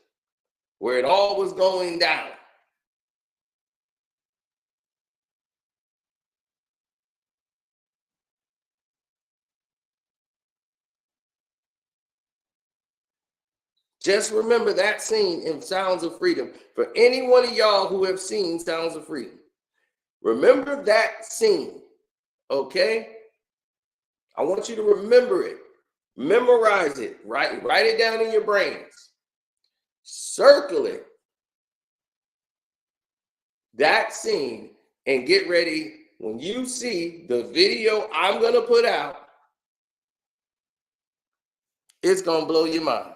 where it all was going down. Just remember that scene in Sounds of Freedom. For any one of y'all who have seen Sounds of Freedom, remember that scene, okay? I want you to remember it. Memorize it. Write it down in your brains. Circle it. That scene, and get ready. When you see the video I'm going to put out, it's going to blow your minds.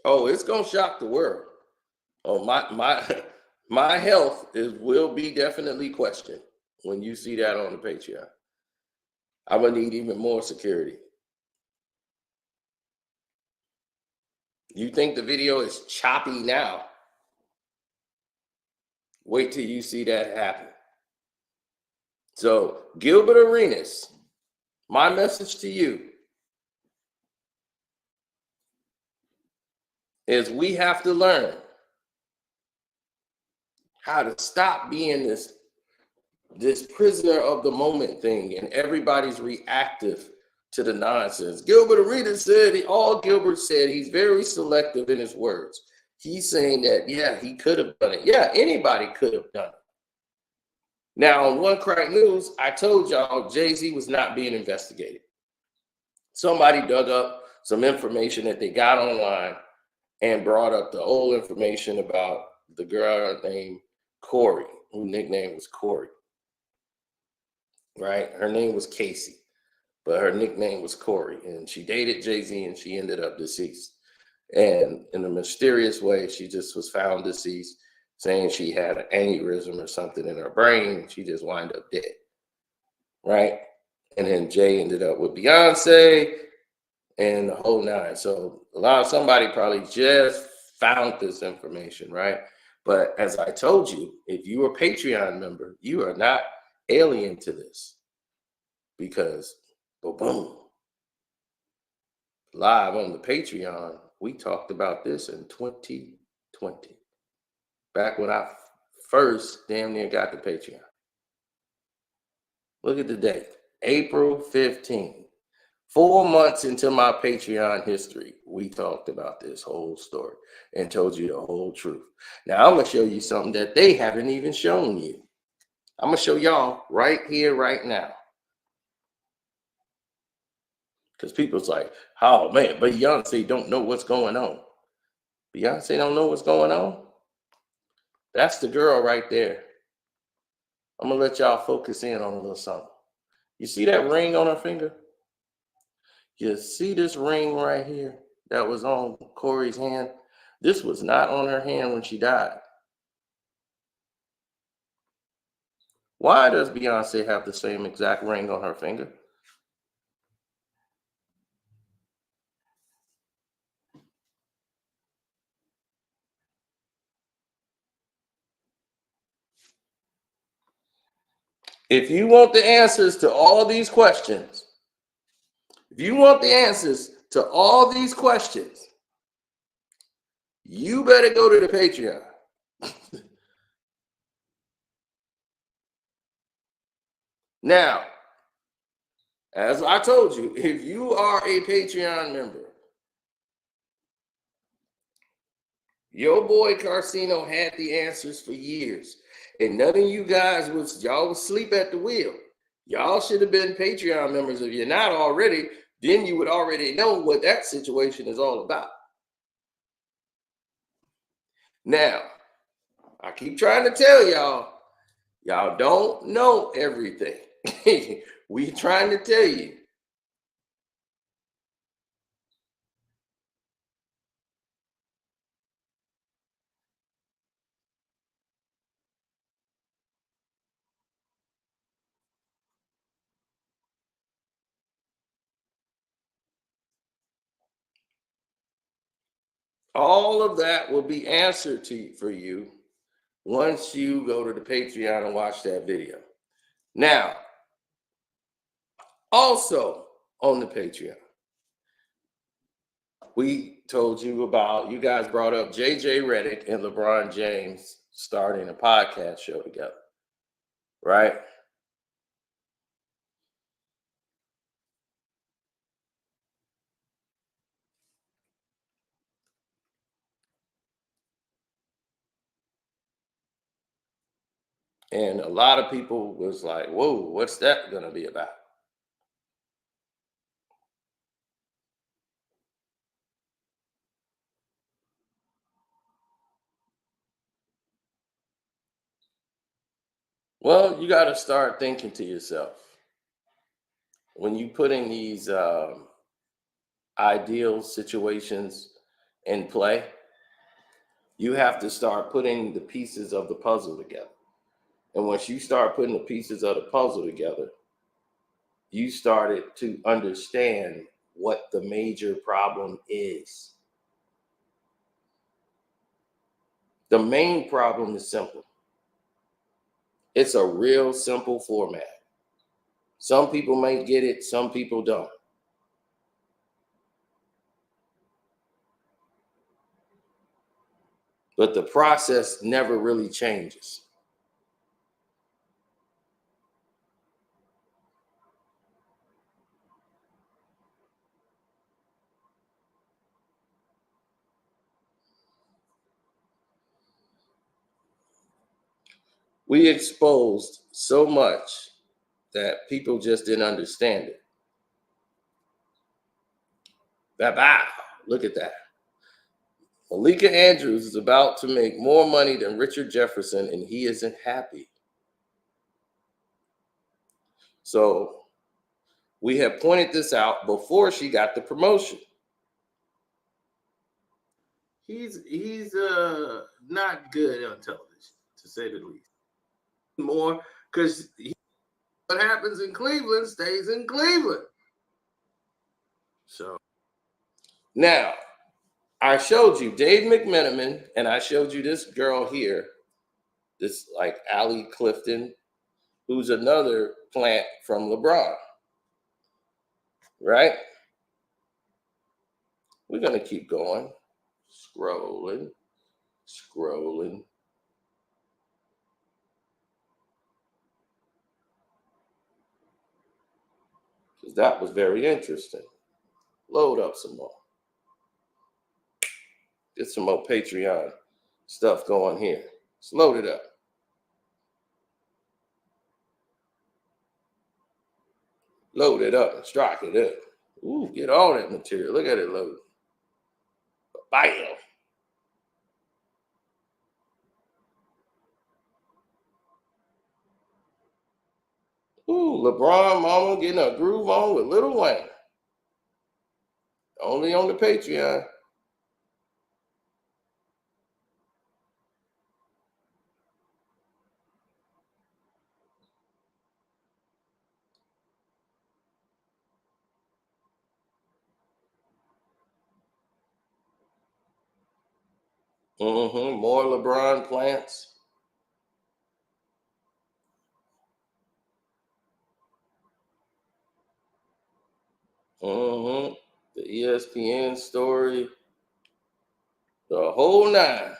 Oh, it's going to shock the world. Oh, my health will be definitely questioned when you see that on the Patreon. I'm going to need even more security. You think the video is choppy now? Wait till you see that happen. So, Gilbert Arenas, my message to you is we have to learn how to stop being this prisoner of the moment thing, and everybody's reactive to the nonsense. Gilbert Arenas said, all Gilbert said, he's very selective in his words. He's saying that, yeah, he could have done it. Yeah, anybody could have done it. Now, on One Crack News, I told y'all Jay-Z was not being investigated. Somebody dug up some information that they got online and brought up the old information about the girl named Corey, whose nickname was Corey, right? Her name was Casey, but her nickname was Corey, and she dated Jay-Z, and she ended up deceased. And in a mysterious way, she just was found deceased, saying she had an aneurysm or something in her brain. She just wound up dead, right? And then Jay ended up with Beyonce and the whole nine. So somebody probably just found this information, right? But as I told you, if you are a Patreon member, you are not alien to this, because boom, live on the Patreon, we talked about this in 2020, back when I first damn near got the Patreon. Look at the date, April 15th. 4 months into my Patreon history, we talked about this whole story and told you the whole truth. Now, I'm going to show you something that they haven't even shown you. I'm going to show y'all right here, right now. Because people's like, oh, man, but Beyonce don't know what's going on. Beyonce don't know what's going on? That's the girl right there. I'm going to let y'all focus in on a little something. You see that ring on her finger? You see this ring right here that was on Corey's hand? This was not on her hand when she died. Why does Beyonce have the same exact ring on her finger? If you want the answers to all these questions, you better go to the Patreon. Now, as I told you, if you are a Patreon member, your boy Carcino had the answers for years. And none of you guys was asleep at the wheel. Y'all should have been Patreon members. If you're not already, then you would already know what that situation is all about. Now, I keep trying to tell y'all don't know everything. We trying to tell you. All of that will be answered for you once you go to the Patreon and watch that video. Now, also on the Patreon, we told you about, you guys brought up JJ Redick and LeBron James starting a podcast show together, right? And a lot of people was like, whoa, what's that going to be about? Well, you got to start thinking to yourself, when you put in these ideal situations in play, you have to start putting the pieces of the puzzle together. And once you start putting the pieces of the puzzle together, you started to understand what the major problem is. The main problem is simple. It's a real simple format. Some people may get it, some people don't. But the process never really changes. We exposed so much that people just didn't understand it. Wow, look at that. Malika Andrews is about to make more money than Richard Jefferson, and he isn't happy. So we have pointed this out before she got the promotion. He's not good on television, to say the least. More because what happens in Cleveland stays in Cleveland. So now I showed you Dave McMenamin, and I showed you this girl here, this like Allie Clifton, who's another plant from LeBron. Right? We're gonna keep going, scrolling. Because that was very interesting. Load up some more. Get some more Patreon stuff going here. Let's load it up. Load it up and strike it up. Ooh, get all that material. Look at it load. Bam. Ooh, LeBron mama getting a groove on with Lil Wayne. Only on the Patreon. More LeBron plants. The ESPN story. The whole nine.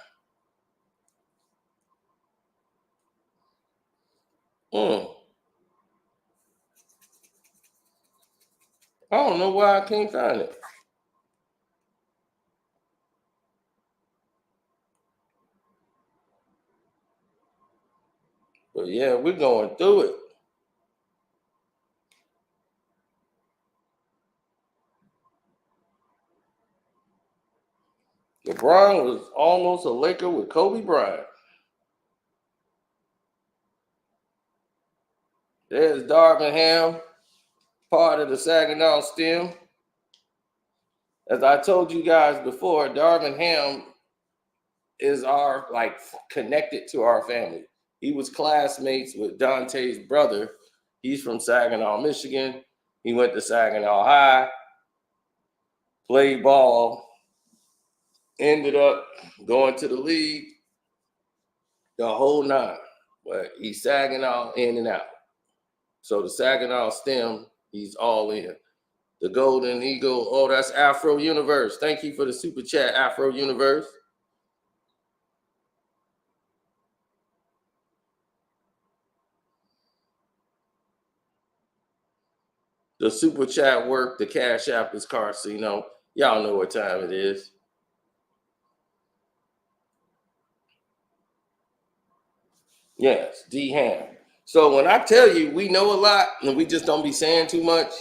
I don't know why I can't find it. But yeah, we're going through it. LeBron was almost a Laker with Kobe Bryant. There's Darvin Ham, part of the Saginaw stem. As I told you guys before, Darvin Ham is our connected to our family. He was classmates with Dante's brother. He's from Saginaw, Michigan. He went to Saginaw High, played ball, ended up going to the league, the whole nine. But he's Saginaw in and out. So the Saginaw stem, he's all in. The Golden Eagle, oh, that's Afro Universe. Thank you for the super chat, Afro Universe. The super chat work, the Cash App is Carcino. Y'all know what time it is. Yes, D Ham. So when I tell you we know a lot and we just don't be saying too much,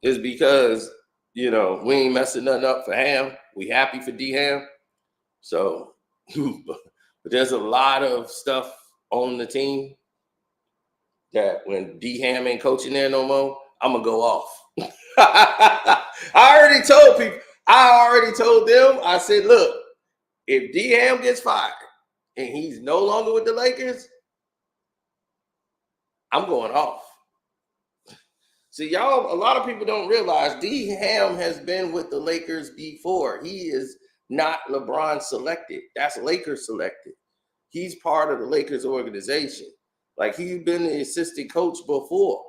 is because, we ain't messing nothing up for Ham. We happy for D Ham. So, but there's a lot of stuff on the team that when D Ham ain't coaching there no more, I'm gonna go off. I already told people. I already told them. I said, look, if D Ham gets fired and he's no longer with the Lakers, I'm going off. See, y'all, a lot of people don't realize D Ham has been with the Lakers before. He is not LeBron selected. That's Lakers selected. He's part of the Lakers organization. Like, he's been the assistant coach before.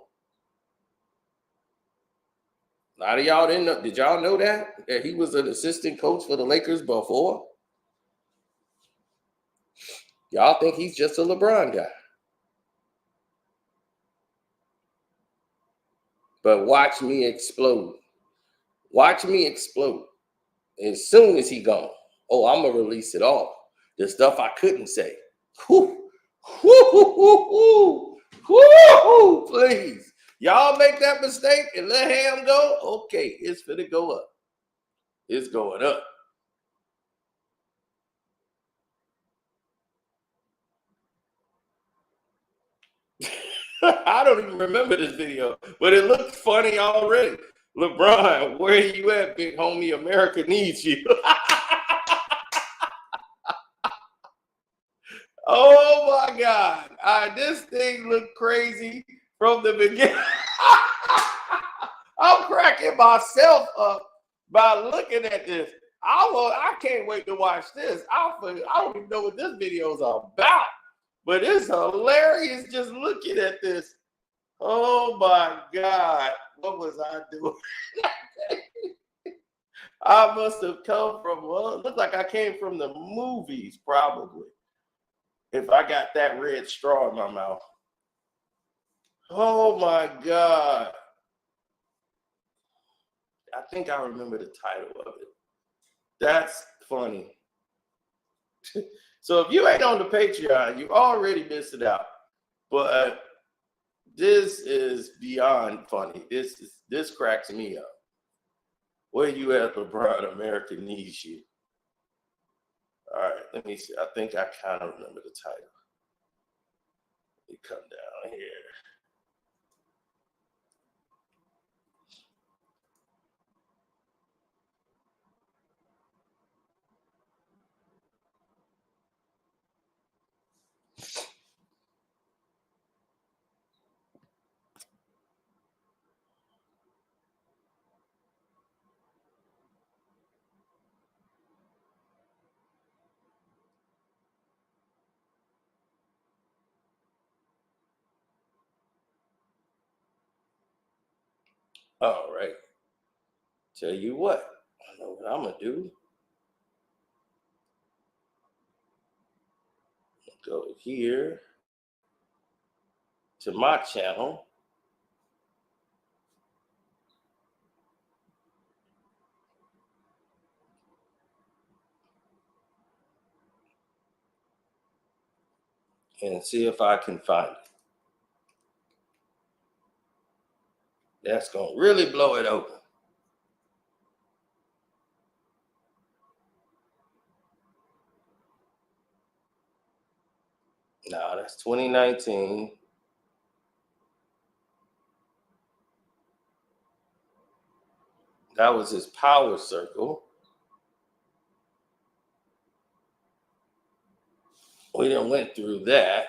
A lot of y'all didn't know. Did y'all know that he was an assistant coach for the Lakers before? Y'all think he's just a LeBron guy. But watch me explode. Watch me explode. As soon as he gone, oh, I'm going to release it all. The stuff I couldn't say. Whew, Woo, woo, please. Y'all make that mistake and let Ham go. Okay, it's finna go up. It's going up. I don't even remember this video, but it looked funny already. LeBron, where you at, big homie? America needs you. Oh my God. This thing looked crazy from the beginning. I'm cracking myself up by looking at this. I can't wait to watch this. I don't even know what this video is about, but it's hilarious just looking at this. Oh my God. What was I doing? I must have come from, well, it looked like I came from the movies, probably. If I got that red straw in my mouth. Oh my God. I think I remember the title of it. That's funny. So if you ain't on the Patreon, you already missed it out. But this is beyond funny. This cracks me up. Where you at, LeBron? America needs you. All right, let me see. I think I kind of remember the title. Let me come down here. All right. Tell you what, I know what I'm going to do. Go here to my channel. And see if I can find it. That's going to really blow it open. No, that's 2019. That was his power circle. We done went through that.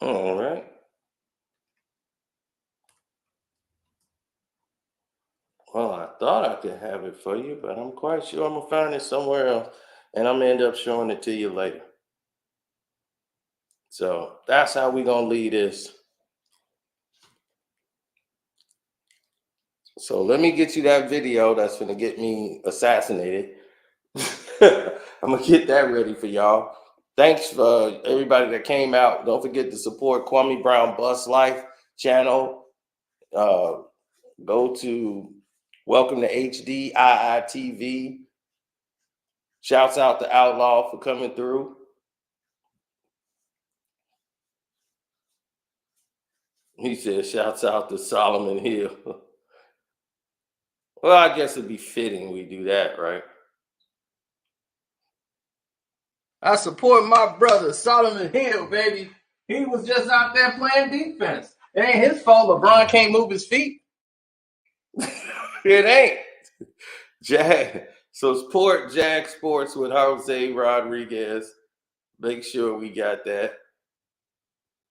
All right. Well, I thought I could have it for you, but I'm quite sure I'm going to find it somewhere else. And I'm going to end up showing it to you later. So that's how we're going to leave this. So let me get you that video that's going to get me assassinated. I'm going to get that ready for y'all. Thanks for everybody that came out. Don't forget to support Kwame Brown Bus Life channel. Go to Welcome to HD IITV. Shouts out to Outlaw for coming through. He said, shouts out to Solomon Hill. Well, I guess it'd be fitting we do that, right? I support my brother, Solomon Hill, baby. He was just out there playing defense. It ain't his fault LeBron can't move his feet. It ain't. So support Jag Sports with Jose Rodriguez. Make sure we got that.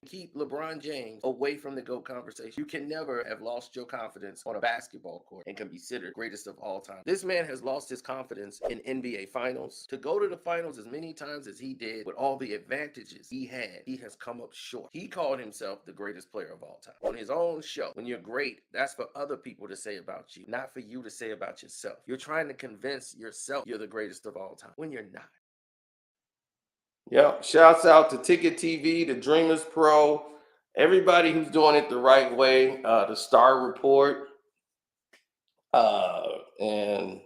keep LeBron James away from the GOAT conversation. You can never have lost your confidence on a basketball court and considered greatest of all time. This man has lost his confidence in NBA finals. To go to the finals as many times as he did with all the advantages he had, he has come up short. He called himself the greatest player of all time on his own show. When you're great, that's for other people to say about you, not for you to say about yourself. You're trying to convince yourself you're the greatest of all time when you're not. Yep. Shouts out to Ticket TV, the Dreamers Pro, everybody who's doing it the right way, the Star Report. And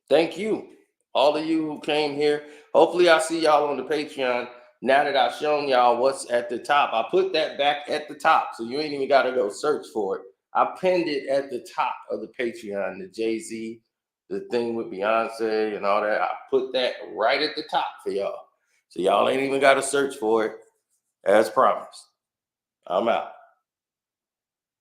thank you, all of you who came here. Hopefully I see y'all on the Patreon now that I've shown y'all what's at the top. I put that back at the top, so you ain't even got to go search for it. I pinned it at the top of the Patreon, the Jay-Z, the thing with Beyonce and all that. I put that right at the top for y'all. So y'all ain't even got to search for it, as promised. I'm out.